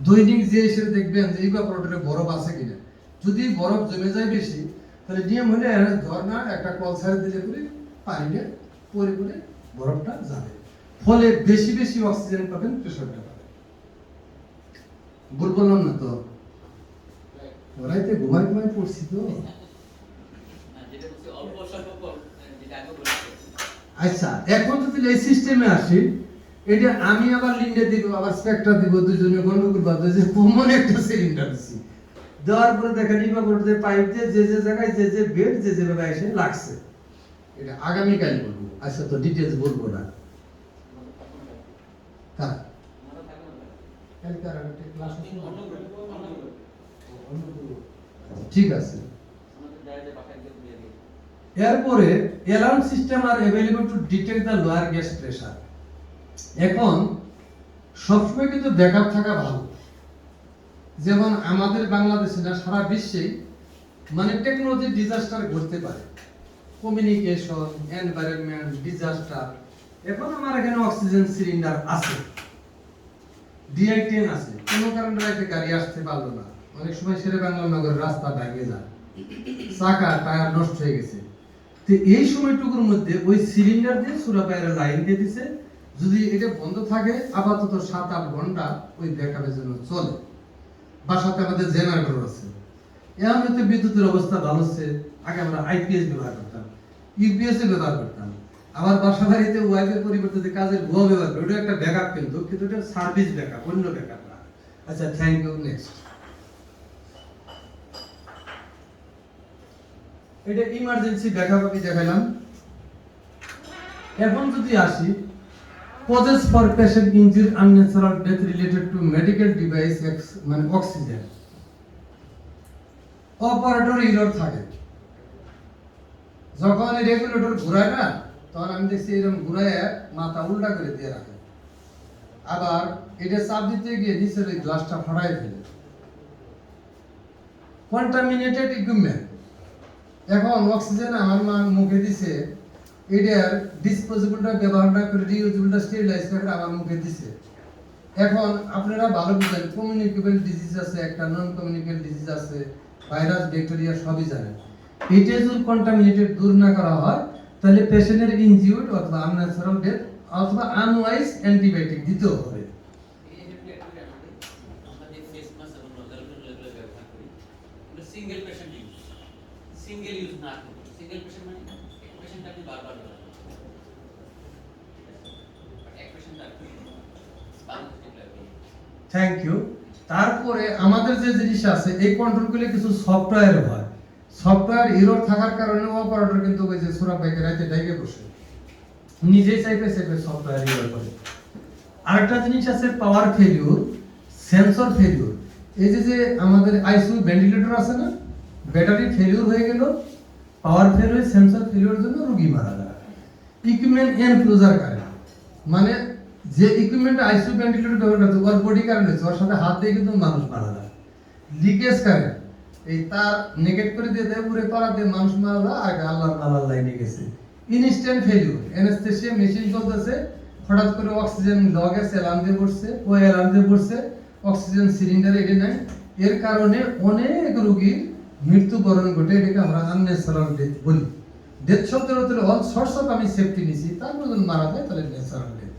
দৈনিক যে এসে দেখবেন যে ইভাপোরেটরে বরফ আছে কিনা যদি বরফ জমে যায় বেশি তাহলে নিয়ম হলে ঝর্ণা একটা কল ছাড়ে দিলে করে পানিটা পরে পরে বরফটা যাবে ফলে বেশি বেশি অক্সিজেন পাবেন প্রেসারটা পাবেন ভুল বললাম না তো ওরাইতে ঘুমাই পড়ছি তো আচ্ছা এখন যদি এই সিস্টেমে আসি এটা আমি আবার লিন্ডে দিব আবার স্পেকট্রা দিব দুইজনে গন্ডগোল বাদ যে কমন একটা সিলিন্ডার দিছি দেওয়ার পরে দেখেন ইভাপোরেটরের পাইপ দিয়ে যে জায়গায় যে বেড যে ভাবে এসে লাগছে এটা আগামী কাল বলবো আচ্ছা তো ডিটেইলস বলবো না কার ক্লাস ঠিক আছে এরপরে অ্যালার্ম সিস্টেম আর available to detect the lower gas pressure এখন সবসময় কিন্তু ব্যাকআপ থাকা ভালো যেমন আমাদের বাংলাদেশে না সারা বিশ্বে মানে টেকনোলজি ডিজাস্টার ঘটতে পারে কমিউনিকেশন এনভায়রনমেন্ট ডিজাস্টার এখন আমার এখানে অক্সিজেন সিলিন্ডার আছে ডিআই-10 আছে কোনো কারণে রাতে গাড়ি আসতে পারলো না অনেক সময় শেরে বাংলা নগরের রাস্তা ভেঙে যায় চাকা টায়ার নষ্ট হয়ে গেছে তো এই সময়টুকুর মধ্যে ওই সিলিন্ডার দিয়ে সুরাপায়ের লাইন দিয়ে দিছে যদি এটা বন্ধ থাকে আপাতত 7-8 ঘন্টা ওই ব্যাকআপের জন্য চলে বাসাতে আমাদের জেনারেটর আছে এখন হয়তো বিদ্যুতের অবস্থা ভালো হচ্ছে আগে আমরা আইপিএস ব্যবহার করতাম ইউপিএস ব্যবহার করতাম আবার বাসা বাড়িতে ওয়াইফের পরিবর্তে কাজের ভুয়া ব্যবহার করে ওটা একটা ব্যাকআপ কিন্তু এটা সার্ভিস ব্যাকআপ অন্য ব্যাকআপ না আচ্ছা থ্যাংক ইউ নেক্সট এটা ইমার্জেন্সি ব্যাকআপ আমি দেখাইলাম এখন যদি আসি causes for patient injury unnatural death related to medical device মানে অক্সিজেন অপারেটর এরর থাকে যখন এই রেগুলেটর ঘুরায় না তখন আমি দেখছি এরকম ঘুরায় মাথা উল্টা করে দিয়ে রাখে আবার এটা চাপ দিতে গিয়ে নিচের এই গ্লাসটা ফাটাই ফেলে কন্টামিনেটেড ইকুইপমেন্ট এখন অক্সিজেন আমার মা মুখে দিছে, এটার ডিসপোজেবলটা ব্যবহার না করে রিউজেবলটা স্টেরিলাইজ করে আমার মুখে দিছে। এখন আপনারা ভালো বুঝেন কমিউনিকেবল ডিজিজ আছে, একটা নন কমিউনিকেবল ডিজিজ আছে, ভাইরাস ব্যাকটেরিয়া সবই জানেন। এটা যদি কন্টামিনেটেড দূর না করা হয় তাহলে পেশেন্টের ইনজিউর্ড অথবা আনন্যাচারাল ডেথ অথবা আনওয়াইজ অ্যান্টিবায়োটিক দিতেও হবে। Single patient use, single use না করুন। সিঙ্গেল পেশেন্ট মানে এক পেশেন্ট আপনি বারবার ধরেন, এক পেশেন্ট আর থ্যাংক ইউ। তারপরে আমাদের যে জিনিস আছে এই কন্ট্রোলগুলো কিছু সফটওয়্যার হয়, সফটওয়্যার এরর থাকার কারণে অপারেটর কিন্তু ওই যে সুরা বাইকে রাতে ডাইকে বসে নিজেই চাইবে সফটওয়্যার এরর করে। আরেকটা জিনিস আছে পাওয়ার ফেলিউর, সেন্সর ফেলিউর। এই যে আমাদের আইসিইউ ভেন্টিলেটর আছে না, ব্যাটারি ফেলিউর হয়ে গেল, পাওয়ার ফেল হয়ে সেন্সর ফেলিউরের জন্য রোগী মারা যায়। ইকুইপমেন্ট এনক্লোজার কারেন্ট মানে যে ইকুইপমেন্ট আইসিইউ ভেন্টিলেটর ব্যবহার করতে ওর বডি কারেন্ট হচ্ছে, ওর সাথে হাত দিয়ে কিন্তু মানুষ মারা যায়। লিকেজ কারেন্ট, এই তার নেগেট করে দিয়ে দেয় পুরো পাড়াতে মানুষ মারা যায়, আগে আল্লাহর নালার লাইনে গেছে। ইনস্ট্যান্ট ফেলিউর, অ্যানেস্থেসিয়া মেশিন চলতেছে, হঠাৎ করে অক্সিজেন লগে অ্যালার্ম দিয়ে পড়ছে, ওই অ্যালার্ম দিয়ে পড়ছে, অক্সিজেন সিলিন্ডার এনে নেয়, এর কারণে অনেক রোগীর মৃত্যুবরণ ঘটে। এটাকে আমরা আনন্যাচারাল ডেথ বলি। ডেথ শব্দের অর্থে অল সোর্স অফ আমি সেফটি নিছি, তারপর যদি মারা যায় তাহলে ন্যাচারাল ডেথ।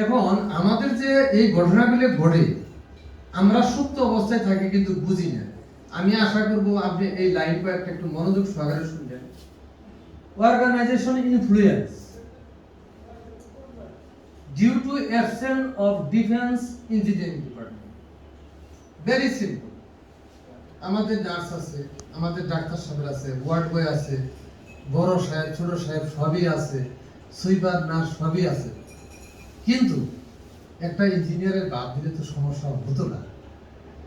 এখন আমাদের যে এই ঘটনাগুলো ঘটে আমরা সুপ্ত অবস্থায় থাকি কিন্তু বুঝি না। আমি আশা করব আপনি এই লাইন কয়েকটা একটু মনোযোগ সহকারে শুনবেন। Organisation influence due to absence of defense engineering department. Very simple. আমাদের নার্স আছে, আমাদের ডাক্তার সাহেব আছে, ওয়ার্ড বয় আছে, বড় সাহেব ছোট সাহেব সবই আছে, সুইপার নার্স সবই আছে, কিন্তু একটা ইঞ্জিনিয়ারের বাদ দিলে তো সমস্যা হতো না।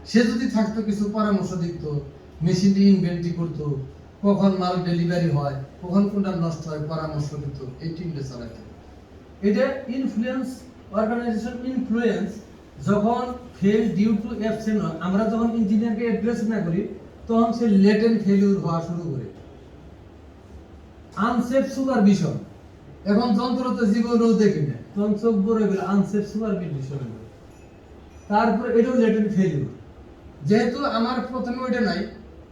সে যদি থাকতো কিছু পরামর্শ দিত, মেশিনটি ইনভেন্টরি করতো, কখন মাল ডেলিভারি হয়, কখন কোনটা নষ্ট হয় পরামর্শ দিত, এই টিমটা চালাতো। এটা ইনফ্লুয়েন্স, অর্গানাইজেশন ইনফ্লুয়েন্স যখন ফেল ডিউ টু অ্যাবসেন্ট হয়, আমরা যখন ইঞ্জিনিয়ারকে অ্যাড্রেস না করি তখন সে লেটেন্ট ফেলিউর হওয়া শুরু করে। আনসেফ সুপারভিশন, এখন যন্ত্রতে জীবনেও দেখি না, তখন চোখ বড় গেলে আনসেফ সুপারভিশন। তারপর এটাও লেটেন্ট ফেলিউর। যেহেতু আমার প্রথমে ওইটা নাই,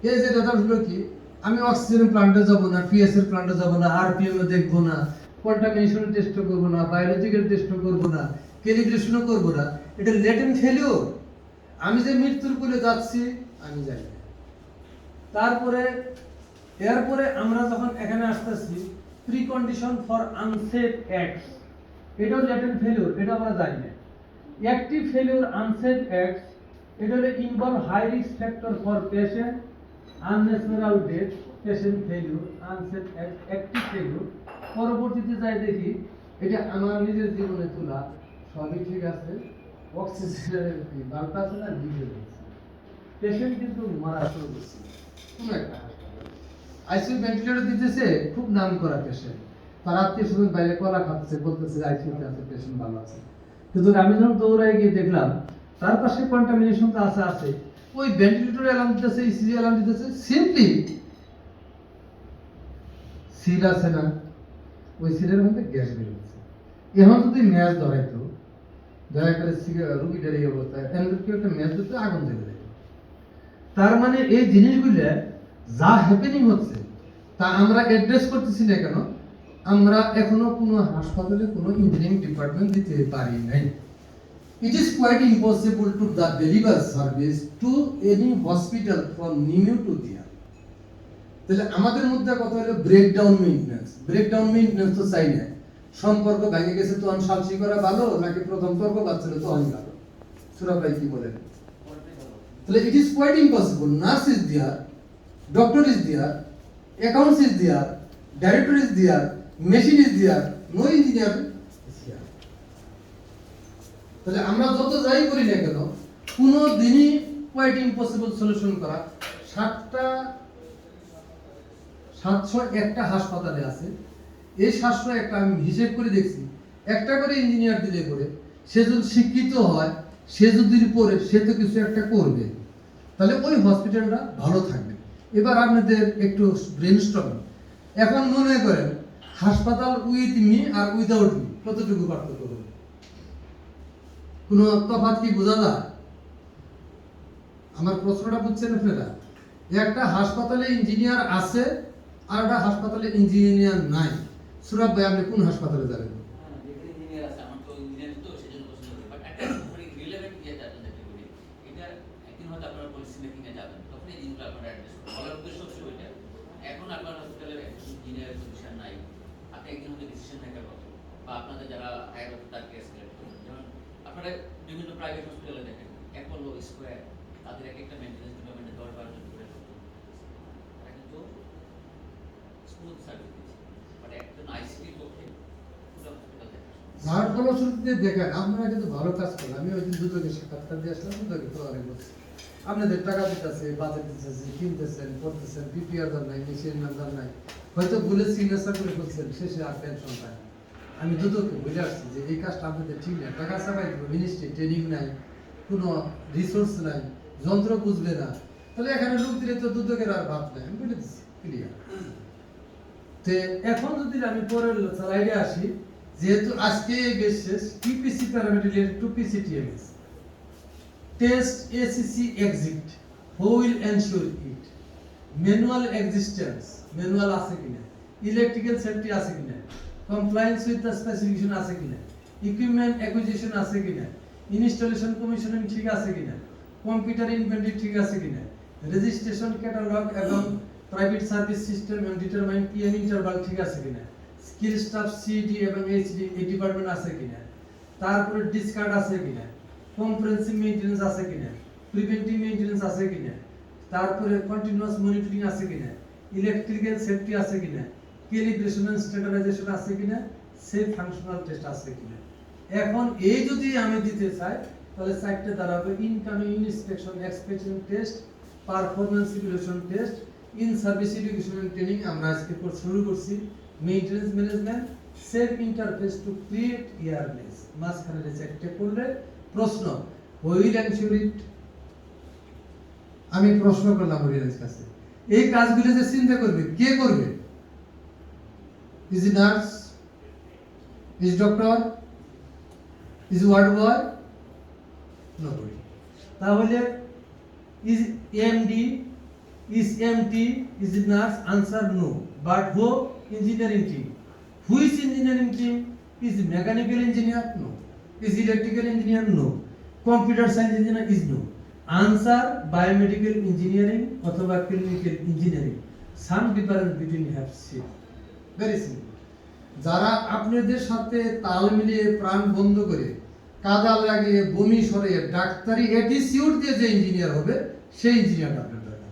এই যে দাদা হলো কি, আমি অক্সিজেন প্লান্টে যাব না, পিএস এর প্লান্টে যাব না, আরপিএম এ দেখবো না, কন্টামিনেশন টেস্ট করব না, বায়োলজিক্যাল টেস্ট করব না, ক্যালিব্রেশনও করব না, এটা লেটেন্ট ফেলিউর। আমি যে মৃত্যুর কোলে যাচ্ছি আমি জানি। তারপরে এরপরে আমরা যখন এখানে আসতেছি প্রিকন্ডিশন ফর আনসেফ অ্যাক্টস, এটাও লেটেন্ট ফেলিউর, এটা আমরা জানি না। অ্যাক্টিভ ফেলিউর আনসেফ অ্যাক্টস, এটা হলো involve high risk factor for patient, unnatural death, patient failure, unsafe act, active failure. পরবর্তীতে যাই দেখি এটা আমার নিজের জীবনে তোলা, সবই ঠিক আছে, অক্সিজেনের বাল্বটা আছে না লিখে দিয়েছে, পেশেন্ট কিন্তু মারা শুরু করছে। কোন একটা আইসিইউ ভেন্টিলেটর দিতেছে, খুব নাম করা পেশেন্ট, তার আত্মীয় স্বজন বাইরে কলা খাচ্ছে, বলতেছে আইসিইউতে আছে, পেশেন্ট ভালো আছে। কিন্তু আমি যখন দৌড়াই গিয়ে দেখলাম তার পাশে কন্টামিনেশন তো আছে, ওই ভেন্টিলেটর অ্যালার্ম দিতেছে, ইসিজি অ্যালার্ম দিতেছে, সিম্পলি সিল আছে না, ওই সিলের মধ্যে গ্যাস বেরোচ্ছে। এখন যদি ম্যাচ ধরাইতো, দয়া করে রুগীটার এই অবস্থায় কেউ একটা ম্যাচ দিতে আগুন জ্বলে যেত। তার মানে এই জিনিসগুলো যা হ্যাপেনিং হচ্ছে তা আমরা অ্যাড্রেস করতেছি না কেন? আমরা এখনো কোনো হাসপাতালে কোনো ইঞ্জিনিয়ারিং ডিপার্টমেন্ট দিতে পারি নাই। It is quite impossible to deliver service to any hospital from Nimu to there. তাহলে আমাদের মধ্যে কথা হলো ব্রেকডাউন মেইনটেনেন্স। ব্রেকডাউন মেইনটেনেন্স তো চাই না। সম্পর্ক ভেঙে গেছে তো সালসি করা ভালো নাকি প্রথম তর্ক বাচ্চা তো অনেক ভালো। সূরা ভাই কি বলেন? তাহলে it is quite impossible. Nurse is there, doctor is there, accounts is there, director is there, machine is there, no engineer is here. তাহলে আমরা যত যাই করি না কেন কোনো দিনই কোয়াইট ইম্পসিবল সলিউশন করা। 701টা হাসপাতালে আছে, এই 701টা আমি হিসেব করে দেখছি, একটা করে ইঞ্জিনিয়ার দিলে করে সে যদি শিক্ষিত হয় সে যদি পড়ে সে তো কিছু একটা করবে, তাহলে ওই হসপিটালটা ভালো থাকবে। এবার আপনাদের একটু ব্রেনস্টর্মিং। এখন মনে করেন হাসপাতাল উইথ মি আর উইদাউট মি কতটুকু পার্থক্য হবে? কোনো তফাৎ কি বোঝা যায়? আমার প্রশ্নটা বুঝছেন আপনারা? একটা হাসপাতালে ইঞ্জিনিয়ার আছে আর একটা হাসপাতালে ইঞ্জিনিয়ার নাই। সুরাব ভাই, আপনি কোন হাসপাতালে যাবেন? যেখানে ইঞ্জিনিয়ার আছে, আমার তো ইঞ্জিনিয়ার তো সেজন্য পছন্দ করি, বাট একটা রিলেভেন্ট ইয়েতে আপনাদেরকে বলি, এটা একদিন হয়তো আপনারা পলিসি মেকিং এ যাবেন, তখন এই জিনিসগুলো আপনারা অ্যাড্রেস করবেন। বলার উদ্দেশ্য হচ্ছে ওইটা, এখন আপনার হসপিটালে ইঞ্জিনিয়ারের পজিশন নাই, আপনি একদিন হয়তো ডিসিশন মেকার হবেন, বা আপনাদের যারা হায়ার হবে তার কেস সিলেক্ট করবেন। যেমন আপনারা বিভিন্ন প্রাইভেট হসপিটালে দেখেন, অ্যাপোলো, স্কোয়ার, তাদের এক একটা মেইনটেনেন্স ডিপার্টমেন্টে 10-12 জন করে করতে হয়। তারা কিন্তু স্মুথ সার্ভিস দিচ্ছে, বাট একজন আইসিটির পক্ষে পুরো হসপিটাল দেখা যার ফলশ্রুতিতে দেখেন আপনারা কিন্তু ভালো কাজ করেন। আমি ওই দিন দুটোকে সাক্ষাৎকার দিয়ে আসলাম, দুটোকে প্রদান করছি। আপনাদের টাকা দিতেছে, বাজেট দিতেছে, কিনতেছেন, করতেছেন, পিপিআর দর নাই, মেশিন নাম্বার নাই, হয়তো ভুলে সিগনেচার করে ফেলছেন, শেষে আর পেনশন পায় না। আমি দুটোকে বুঝে আসছি যে এই কাজটা আপনাদের ঠিক না। টাকা চাপাই দেবো, মিনিস্ট্রি ট্রেনিং নাই, কোনো রিসোর্স নাই, যন্ত্র বুঝবে না, তাহলে এখানে লোক দিলে তো দুদকের আর ভাব নাই। আমি বলে দিচ্ছি ক্লিয়ার। তো এখন যদি আমি পরের স্লাইডে আসি, যেহেতু আজকে বেশ শেষ, TPC paramedical to PCTMS test ACC exit, who will ensure it, manual existence, manual আছে কিনা, ইলেকট্রিক্যাল সেফটি আছে কিনা, কমপ্লায়েন্স উইথ দ্য স্পেসিফিকেশন আছে কিনা, ইকুইপমেন্ট অ্যাকুইজিশন আছে কিনা, ইনস্টলেশন কমিশনিং ঠিক আছে কিনা, কম্পিউটার ইনভেন্টরি ঠিক আছে কিনা, রেজিস্ট্রেশন ক্যাটালগ এবং private service system and determine PM interval ঠিক আছে কিনা, স্কিল স্টাফ সিডি এবং এইচডি এই ডিপার্টমেন্ট আছে কিনা, তারপরে ডিসকার্ড আছে কিনা, কম্প্রিহেনসিভ মেইনটেনেন্স আছে কিনা, প্রিভেন্টিভ মেইনটেনেন্স আছে কিনা, তারপরে কন্টিনিউয়াস মনিটরিং আছে কিনা, ইলেকট্রিক্যাল সেফটি আছে কিনা, ক্যালিব্রেশন এন্ড স্ট্যান্ডার্ডাইজেশন আছে কিনা, সেফ ফাংশনাল টেস্ট আছে কিনা। এখন এই যদি আমি দিতে চাই তাহলে সাইটটা দাঁড়াবে incoming inspection expectation test, performance evaluation test, in service education and training আমরা আজকে কোর্স শুরু করছি, maintenance management, safe interface to create awareness. মাঝখানে চেকটা করলে প্রশ্ন হুইল এনশিওর ইট। আমি প্রশ্ন করলাম অডিয়েন্স কাছে, এই কাজগুলো যে চিন্তা করবে কে করবে? Is nurse, is doctor, is ward boy? Nobody. তাহলে is MD, is MT, is nurse? Answer no. But who? Engineering team. Who is engineering team? Is mechanical engineer? No. Is electrical engineer? No. Computer science engineer? Is no. Answer biomedical engineering অথবা clinical engineering. Some difference between have C. Very simple. যারা আপনাদের সাথে তাল মিলিয়ে প্রাণ বন্ধ করে কাদা লাগিয়ে বমি সরে ডাক্তারি অ্যাটিটিউড দিয়ে যে ইঞ্জিনিয়ার হবে সেই ইঞ্জিনিয়ার আপনার দরকার।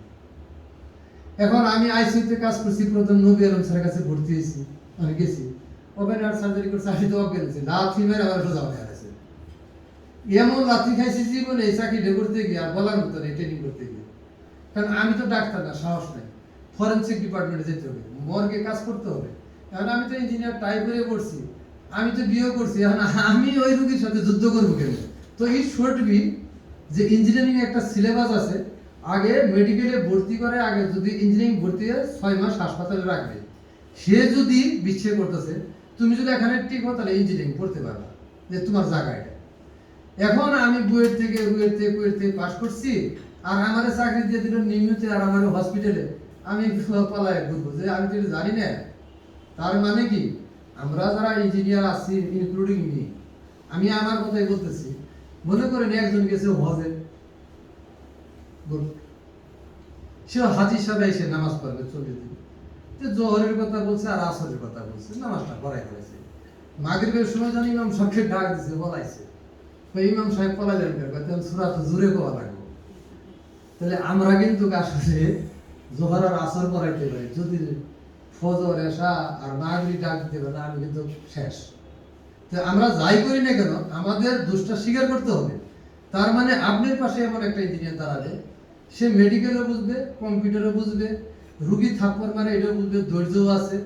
এখন আমি আইসিইউতে কাজ করছি, প্রথম নবী আলম স্যারের কাছে ভর্তি হয়েছি, আমি গেছি ওপেন হার্ট সার্জারি করছি, আমি তো অজ্ঞান ছিল, লাথি মেরে আমার সোজা হয়ে গেছে। এমন লাথি খাইছি জীবনে এই চাকরিটা করতে গিয়ে আর বলার মতো নেই, ট্রেনিং করতে গিয়ে। কারণ আমি তো ডাক্তার না, সাহস নাই। ফরেনসিক ডিপার্টমেন্টে যেতে হবে, মর্গে কাজ করতে হবে। এখন আমি তো ইঞ্জিনিয়ার টাই করে পড়ছি, আমি তো বিয়ে করছি, এখন আমি ওই রোগীর সাথে যুদ্ধ করবো কেন? তো ইট শুড বি যে ইঞ্জিনিয়ারিং একটা সিলেবাস আছে, আগে মেডিকেলে ভর্তি করে, আগে যদি ইঞ্জিনিয়ারিং ভর্তি হয় 6 মাস হাসপাতালে রাখবে। সে যদি বিচ্ছেদ করতেছে, তুমি যদি এখানে ঠিক হো তাহলে ইঞ্জিনিয়ারিং পড়তে পারবা, যে তোমার জায়গা এটা। এখন আমি বুয়েট থেকে পাস করছি, আর আমার চাকরি দিয়ে দিল নিয়মিত, আর আমার হসপিটালে আমি পালায় ঘুরবো, যে আমি তো জানি না। তার মানে কি, আমরা যারা ইঞ্জিনিয়ার আছি ইনক্লুডিং মি, আমি আমার কথাই বলতেছি। মনে করেন একজন গেছে হজে, সে হাজি সাহেব এসে নামাজ পড়বে 40 দিন, জোহরের কথা বলছে আর আসরের কথা বলছে, নামাজটা পড়াই ফেলেছে। মাগরিবের সময় জানি ইমাম সাহেবকে ডাক দিছে, বলাইছে, ইমাম সাহেব পলাইলেন কেন? সূরা তো জোরে কোয়া লাগবে। তাহলে আমরা কিন্তু আসলে জোহর আর আসর পড়াইতে পারি, যদি ফজর এশা আর মাগরিব ডাক দিতে পারে আমি কিন্তু শেষ। তো আমরা যাই করি না কেন আমাদের দোষটা স্বীকার করতে হবে। তার মানে আপনার পাশে এমন একটা ইঞ্জিনিয়ার দাঁড়াবে, সে মেডিকেলও বুঝবে, কম্পিউটারও বুঝবে, রুগী থাপ্পর মানে এটাও বুঝবে, ধৈর্যও আছে,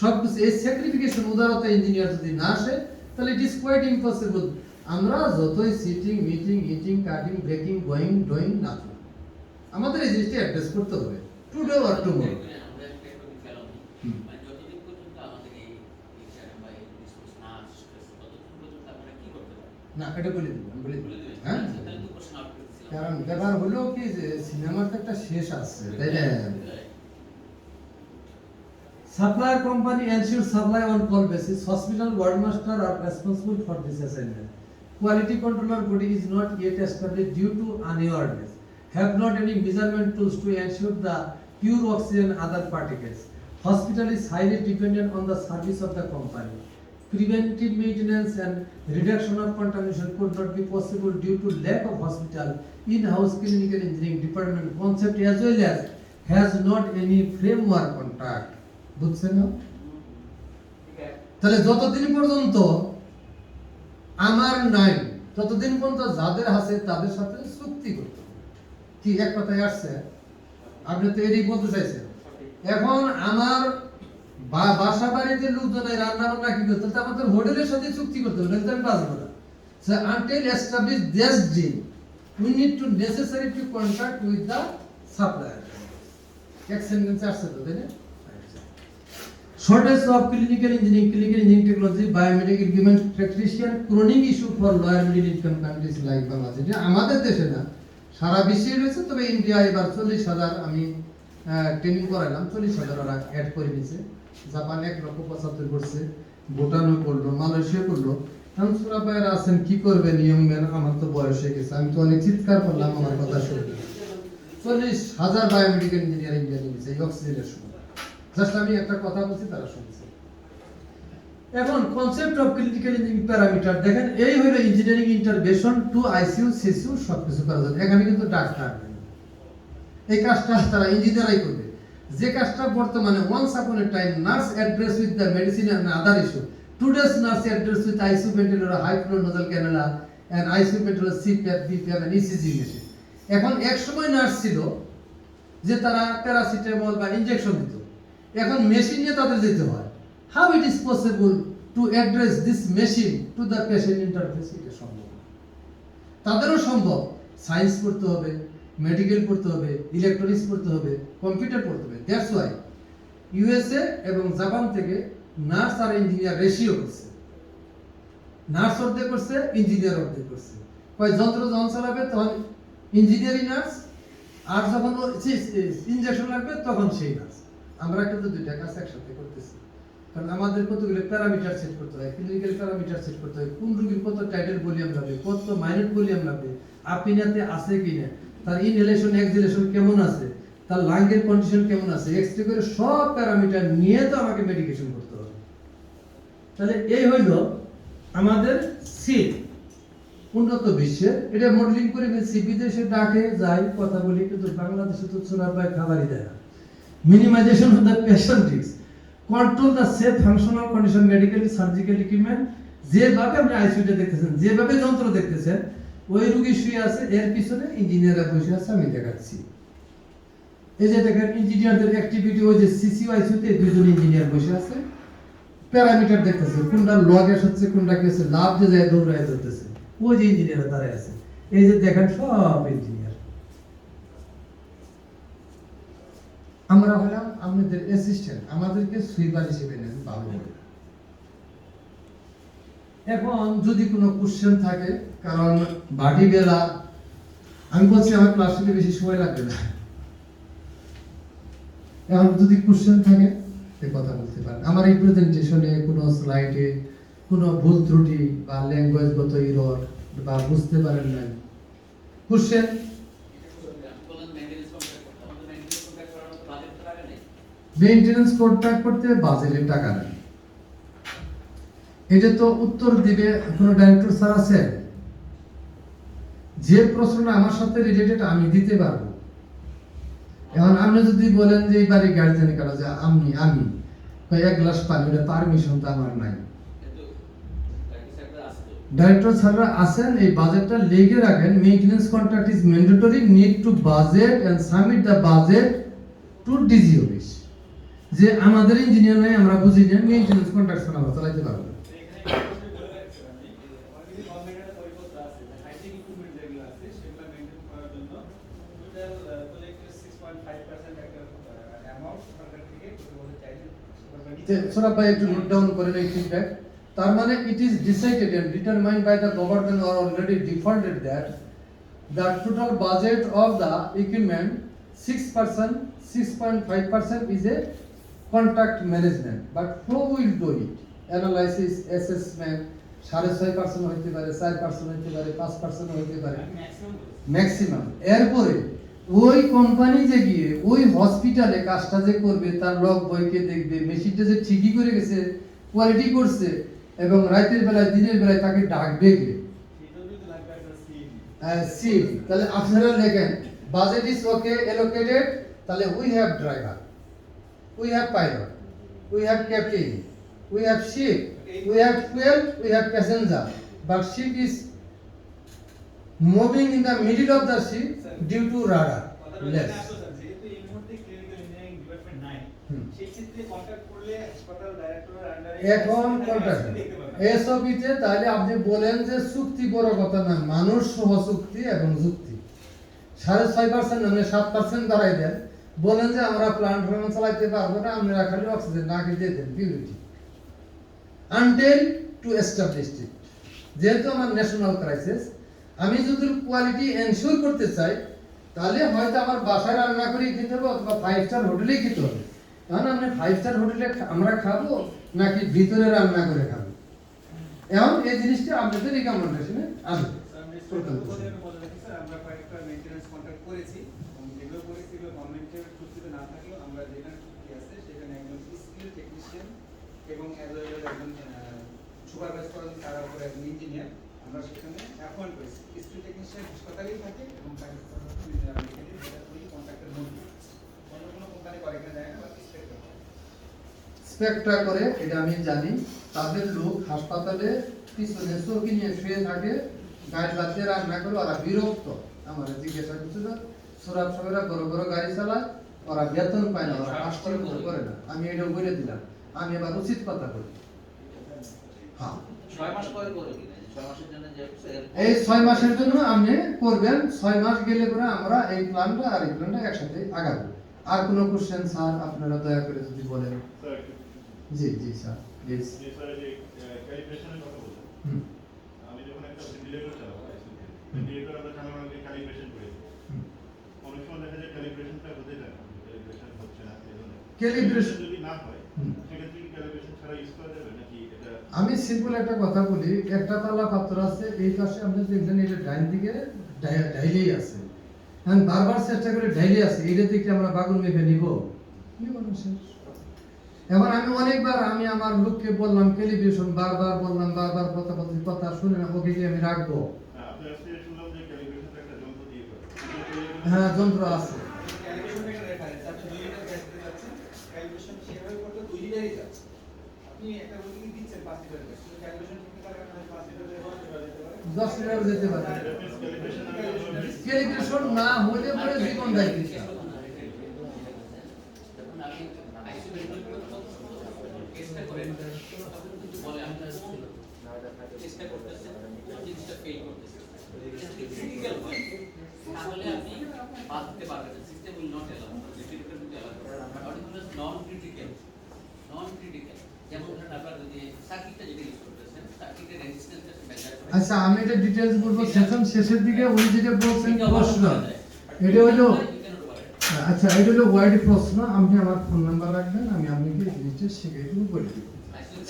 সব কিছু। এই স্যাক্রিফিকেশন উদারতা ইঞ্জিনিয়ার যদি না আসে, তাহলে ইট ইজ কোয়াইট ইম্পসিবল আমরা যতই sitting meeting eating cutting breaking going doing nothing, আমাদের এই জিনিসটা অ্যাড্রেস করতে হবে টুডে অর টুমরো। আমরা একটা টপিক ফেলাম মানে যতদিন পর্যন্ত আমাদের এই টিচার বা এই রিসোর্স না আসছে ততদিন পর্যন্ত আপনারা কি করতে পারেন? না এটা বলে দিব, আমি বলে দিব। বলে দিবেন। হ্যাঁ, আচ্ছা, তাহলে তো প্রশ্ন আউট করে দিছিলাম। কারণ ব্যাপার হলো কি যে সিনেমার তো একটা শেষ আছে, তাই না? Supplier company ensures supply on call basis. Hospital wardmaster are responsible for this assignment. Quality controller body is not yet established due to unawareness. Have not any measurement tools to ensure the pure oxygen and other particles. Hospital is highly dependent on the service of the company. Preventive maintenance and reduction of contamination could not be possible due to lack of hospital in-house clinical engineering department concept as well as has not any framework contract. বুঝছেন না? তাহলে যতদিন পর্যন্ত আমার নাই ততদিন পর্যন্ত যাদের আছে তাদের সাথে চুক্তি করতে হবে। কি এক কথায় আসছে? আপনি তো এটাই বলতে চাইছেন। এখন আমার বাসা বাড়িতে লোকজনের রান্না বান্না কি করতে, তাহলে আমাদের হোটেলের সাথে চুক্তি করতে হবে, নাহলে আমি বাঁচবো না। So until establish this deal, we need to necessary to contact with the supplier. এক সেন্টেন্স আসছে তো, তাই না? Shortage of clinical engineering technology, biomedical equipment, practitioner, chronic issue for lower middle income countries like Bangladesh. এটা আমাদের দেশে না, সারা বিশ্বে রয়েছে। তবে ইন্ডিয়া এবার 40,000 আমি ট্রেনিং করাইলাম, 40,000 ওরা অ্যাড করে দিয়েছে। জাপান 1,75,000 করছে, ভুটানও করলো, মালয়েশিয়া করলো। এখন সুরাবাইরা আছেন কি করবে নিয়ম মেন, আমার তো বয়স হয়ে গেছে, আমি তো অনেক চিৎকার করলাম আমার কথা শুনে। 40,000 বায়োমেডিক্যাল ইঞ্জিনিয়ারিং ট্রেনিং দিয়েছে এই অক্সিজেনের সময়। জাস্ট আমি একটা কথা বলছি, তারা শুনছে। এখন concept of critical engineering parameter দেখেন, এই হলো engineering intervention to ICU CCU সবকিছু করা যায়। এখানে কিন্তু ডাক্তার নেই, এই কাজটা তারা ইঞ্জিনিয়ারই করবে। যে কাজটা বর্তমানে once upon a time nurse address with the medicine and other issue, today's nurse address with ICU ventilator, high flow nasal cannula and ICU ventilator, CPAP BiPAP and ECG machine. এখন এক সময় নার্স ছিল যে তারা paracetamol বা injection দিত, এখন machine নিয়ে তাদের যেতে হয়। How it is possible to address this machine to the patient interface? এটা সম্ভব, তাদেরও সম্ভব। সায়েন্স পড়তে হবে, মেডিকেল পড়তে হবে, ইলেকট্রনিক্স পড়তে হবে, কম্পিউটার পড়তে হবে। দ্যাটস ওয়াই ইউএসএ এবং জাপান থেকে নার্স আর ইঞ্জিনিয়ার রেশিও করছে। নার্স অর্ধেক করছে, ইঞ্জিনিয়ার অর্ধেক করছে। কয় যন্ত্র যখন চালাবে তখন ইঞ্জিনিয়ারিং নার্স, আর যখন ইনজেকশন লাগবে তখন সেই নার্স। আমরা কিন্তু দুইটা কাজ একসাথে করতেছি, কারণ আমাদের কতগুলো প্যারামিটার সেট করতে হয়, ক্লিনিক্যাল প্যারামিটার সেট করতে হয়। কোন রোগীর কত টাইটেল ভলিউম লাগবে, কত মাইনর ভলিউম লাগবে, আপিনাতে আছে কিনা, তার ইনহেলেশন এক্সহেলেশন কেমন আছে, তার লাংয়ের কন্ডিশন কেমন আছে, এক্সরে করে সব প্যারামিটার নিয়ে তো আমাকে মেডিকেশন করতে হবে। তাহলে এই হইল আমাদের সিট উন্নত বিশ্বের। এটা মডেলিং করে ফেলছি, বিদেশে ডাকে যাই কথা বলি, কিন্তু বাংলাদেশে তো ছোড়া পায় খাবারই দেয় না। Minimization of the patient risk, control the safe functional condition medical surgical equipment। যেভাবে আপনি আইসিইউতে দেখতেছেন, যেভাবে যন্ত্র দেখতেছেন, ওই রোগী শুয়ে আছে, এর পিছনে ইঞ্জিনিয়াররা বসে আছে, আমি দেখাচ্ছি। এই যে দেখেন ইঞ্জিনিয়ারদের অ্যাক্টিভিটি, ওই যে সিসিইউ আইসিইউতে দুজন ইঞ্জিনিয়ার বসে আছে, প্যারামিটার দেখতেছে, কোনটা লগেস হচ্ছে, কোনটা কি হচ্ছে, লাভ যে যায় দৌড়ায় ধরতেছে, ওই যে ইঞ্জিনিয়াররা দাঁড়ায় আছে। এই যে দেখেন সব ইঞ্জিনিয়ার। আমরা হলাম আমাদের অ্যাসিস্ট্যান্ট, আমাদেরকে সুইপার হিসেবে নেন ভালো করে। এখন যদি কোনো কোশ্চেন থাকে, কারণ বাড়ি বেলা আমি বলছি আমার ক্লাসে বেশি সময় লাগবে না, এখন যদি কোশ্চেন থাকে এই কথা বলতে পারেন। আমার এই প্রেজেন্টেশনে কোনো স্লাইডে কোনো ভুল ত্রুটি বা ল্যাঙ্গুয়েজগত এরর বা বুঝতে পারেন নাই, কোশ্চেন মেইনটেনেন্স কন্ট্রাক্ট করতে বাজেটের টাকা নেই। এটা তো উত্তর দিবে কোনো ডাইরেক্টর স্যার আছে? যে প্রশ্নটা আমার সাথে রিলেটেড আমি দিতে পারবো। এখন আপনি যদি বলেন যে এই বাড়ি গার্জেন কারা, যে আমি এক গ্লাস পানি, ওটা পারমিশন তো আমার নাই। ডাইরেক্টর স্যাররা আছেন, এই বাজেটটা লিখে রাখেন। Maintenance contract is mandatory, need to budget and submit the budget to DG office. যে আমাদের ইঞ্জিনিয়ার নাই, আমরা বুঝি না, মেইনটেনেন্স কন্ট্রাক্ট আমরা চালাতে পারবো। সোনা ভাই একটু নোট ডাউন করে নেই ফিডব্যাক। তার মানে it is decided and determined by the government or already defaulted that the total budget of the equipment 6%, 6.5% is a contract management. But who will do it? Analysis, assessment, 6.5% হইতে পারে, 4% হইতে পারে, 5% হইতে পারে, ম্যাক্সিমাম। এরপরে ওই কোম্পানি যে গিয়ে ওই হসপিটালে কাজটা যে করবে, তার লগ বইকে দেখবে, মেশিনটা যে ঠিকই করে গেছে, কোয়ালিটি করছে, এবং রাতের বেলায় দিনের বেলায় তাকে ডাকবে কে? সিভ। তাহলে আপনারা লেখেন বাজেট ইজ ওকে অ্যালোকেটেড, তাহলে we have driver, we have pilot, we have captain, we have ship, we have fuel, we have passenger, but ship is moving in the middle of the ship due to rudderless. এখন contract এসওপিতে তাহলে আপনি বলেন যে চুক্তি বড় কথা না, মানুষ সহ চুক্তি এবং যুক্তি। 6.5% মানে 7% বাড়াই দেন, বলেন যে আমরা প্ল্যান্ট চালাইতে পারবো না, আমরা খালি অক্সিজেন না দিয়ে দেন পিউরিটি আনটিল টু এস্টাবলিশ ইট। যেহেতু আমার ন্যাশনাল ক্রাইসিস, আমি যদি কোয়ালিটি এনশিওর করতে চাই, তাহলে হয়তো আমার বাসায় রান্না করে খেতে হবে অথবা 5 স্টার হোটেলেই খেতে হবে। কারণ আপনি 5 স্টার হোটেলে আমরা খাবো নাকি ভিতরে রান্না করে খাবো? এখন এই জিনিসটা আপনাদের রিকমেন্ডেশনে আসবে। আমরা কয়েকটা মেইনটেনেন্স কন্ট্রাক্ট করেছি, যেগুলো করেছি এগুলো গভর্নমেন্টের চুক্তিতে না থাকলেও আমরা যেখানে চুক্তি আছে সেখানে একজন স্কিল টেকনিশিয়ান এবং অ্যাজ ওয়েল এজ একজন সুপারভাইজ করেন, তার উপরে একজন ইঞ্জিনিয়ার আমরা সেখানে অ্যাপয়েন্ট করেছি। স্কিল টেকনিশিয়ান হাসপাতালেই থাকে এবং তাকে কন্ট্রাক্টের মধ্যে অন্য কোনো কোম্পানি করে কিনা যায় না, বা স্পেক্ট্রা করে, এটা আমি জানি। তাদের লোক হাসপাতালে পিছনে চৌকি নিয়ে শুয়ে থাকে, গাড়ি বাদ রান্না করে, ওরা বিরক্ত। আমার জিজ্ঞাসা করছিল সুরাব সাহেবরা বড় বড় গাড়ি চালায়, ওরা বেতন পায় না, ওরা হাসপাতাল করে না। আমি এটা বলে দিলাম, আমি এবার উচিত কথা বলি। হ্যাঁ, 6 মাস পরে করে কিনা 6 মাসের জন্য যে এই 6 মাসের জন্য আপনি করবেন। 6 মাস গেলে পরে আমরা এই প্ল্যানটা আর এই প্ল্যানটা একসাথে আগাবো। আর কোনো কোশ্চেন স্যার আপনারা দয়া করে যদি বলেন। জি জি স্যার প্লিজ। যে স্যার যে ক্যালিব্রেশনের কথা বলছেন, আমি যখন একটা ভেন্টিলেটর চালাবো, ভেন্টিলেটর আমরা সাধারণত ক্যালিব্রেশন করি। অনেক সময় দেখা যায় ক্যালিব্রেশনটা হতে যায় না, ক্যালিব্রেশন হচ্ছে না, এজন্য ক্যালিব্রেশন যদি না হয় সেক্ষেত্রে কি ক্যালিব্রেশন ছাড়া ইউজ করা যাবে নাকি এটা? আমি সিম্পল একটা কথা বলি, একটা পাল্লা পাথর আছে, এই পাশে আপনি দেখছেন এটা ডাইন দিকে ঢাইলেই আছে, আমি বারবার চেষ্টা করে ঢাইলে আছে, এটা দেখে আমরা বাগুন মেপে নিব না শেষ। এবার আমি অনেকবার আমি আমার লোককে বললাম ক্যালিব্রেশন, বারবার বললাম, বারবার কথা শুনে না, ওকে আমি রাখবো। আপনার কাছে শুনলাম যে ক্যালিব্রেশনটা একটা যন্ত্র দিয়ে করে। হ্যাঁ, যন্ত্র আছে। ক্যালিব্রেশনের একটা রেফারেন্স, আপনি 2 লিটার গ্যাস দিতে যাচ্ছেন, ক্যালিব্রেশন সেভাবে করতে 2 লিটারই যাচ্ছে। আপনি একটা রোগীকে দিচ্ছেন 5 লিটার গ্যাস, কিন্তু ক্যালিব্রেশন করতে পারে না, 5 লিটার যেতে পারে 10 লিটার যেতে পারে। ক্যালিব্রেশন না হলে পরে জীবন দায়িত্ব। যখন আমি আইসিইউ চেষ্টা করেন তখন কিন্তু বলে আমি চেষ্টা করতেছেন, জিনিসটা ফেল করতেছে, ক্রিটিক্যাল হয়, তাহলে আপনি বাদ দিতে পারবেন না, system will not allow, distributor will allow. আর এটা নন ক্রিটিক্যাল, যেমন ধরেন আপনার যদি সার্কিটটা যেটা ইউজ করতেছেন, সার্কিটের রেজিস্ট্যান্সটা মেজার করে। আচ্ছা, আমি এটা ডিটেইলস বলবো সেশন শেষের দিকে। উনি যেটা বলছেন প্রশ্ন, এটা হলো আচ্ছা, এটা হলো ওয়াইড প্রশ্ন। আপনি আমার ফোন নাম্বার রাখবেন, আমি আপনাকে এই জিনিসটা শিখিয়ে দেবো, বলে দেবো।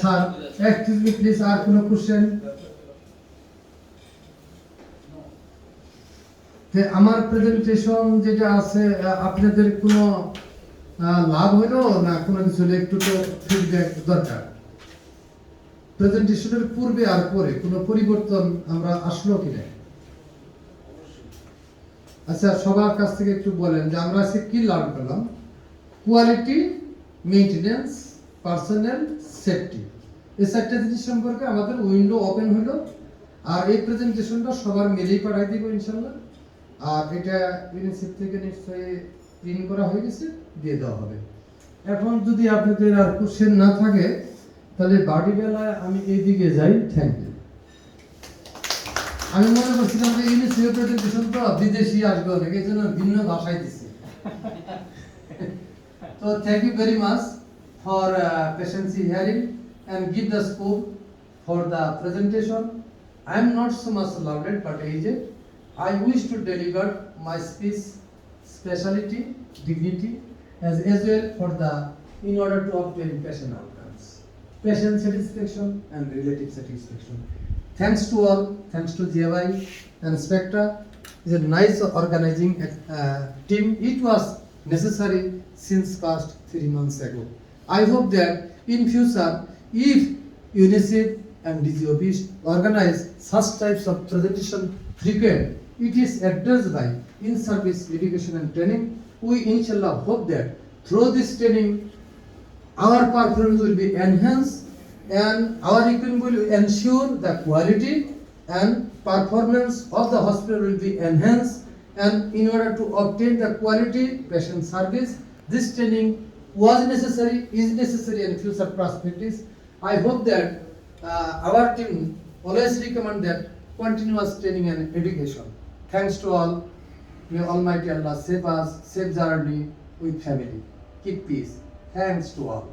স্যার এক্সকিউজ মি প্লিজ, আর কোনো কোশ্চেন? আমার প্রেজেন্টেশন যেটা আছে, আপনাদের কোনো লাভ হইলো না কোনো কিছু হলে একটু তো ফিডব্যাক দরকার। প্রেজেন্টেশনের পূর্বে আর পরে কোনো পরিবর্তন আমরা আসলো কিনা? আচ্ছা, সবার কাছ থেকে একটু বলেন যে আমরা আজকে কি লার্ন করলাম। কোয়ালিটি, মেইনটেনেন্স, পার্সোনাল, সেফটি, এই 4টা জিনিস সম্পর্কে আমাদের উইন্ডো ওপেন হলো। আর এই প্রেজেন্টেশনটা সবার মিলেই পাঠাই দিব ইনশাল্লাহ। আর এটা ইউনিসেফ থেকে নিশ্চয়ই প্রিন্ট করা হয়ে গেছে, দিয়ে দেওয়া হবে। এখন যদি আপনাদের আর কোশ্চেন না থাকে, তাহলে বাড়ি বেলায় আমি এইদিকে যাই। Thank you. আমি মনে করছিলাম যে ইউনিসেফ প্রেজেন্টেশন তো বিদেশি আসবে অনেক, এই জন্য ভিন্ন ভাষায় দিচ্ছি। তো thank you very much for patient's hearing and give the scope for the presentation. I am not so much learned but aged. I wish to deliver my speech speciality, dignity, as well for the in order to obtain patient outcomes, patient satisfaction and relative satisfaction. Thanks to all, thanks to GMI and Spectra. It's a nice organizing team. It was necessary since past 3 months ago. I hope that in future, if UNICEF and DGOP organize such types of presentation frequent, it is addressed by in-service education and training. We inshallah hope that through this training, our performance will be enhanced and our equipment will ensure the quality and performance of the hospital will be enhanced. And in order to obtain the quality patient service, this training was necessary, is necessary, and future perspectives. I hope that our team always recommend that continuous training and education. Thanks to all. May Almighty Allah save us, save journey with family. Keep peace. Thanks to all.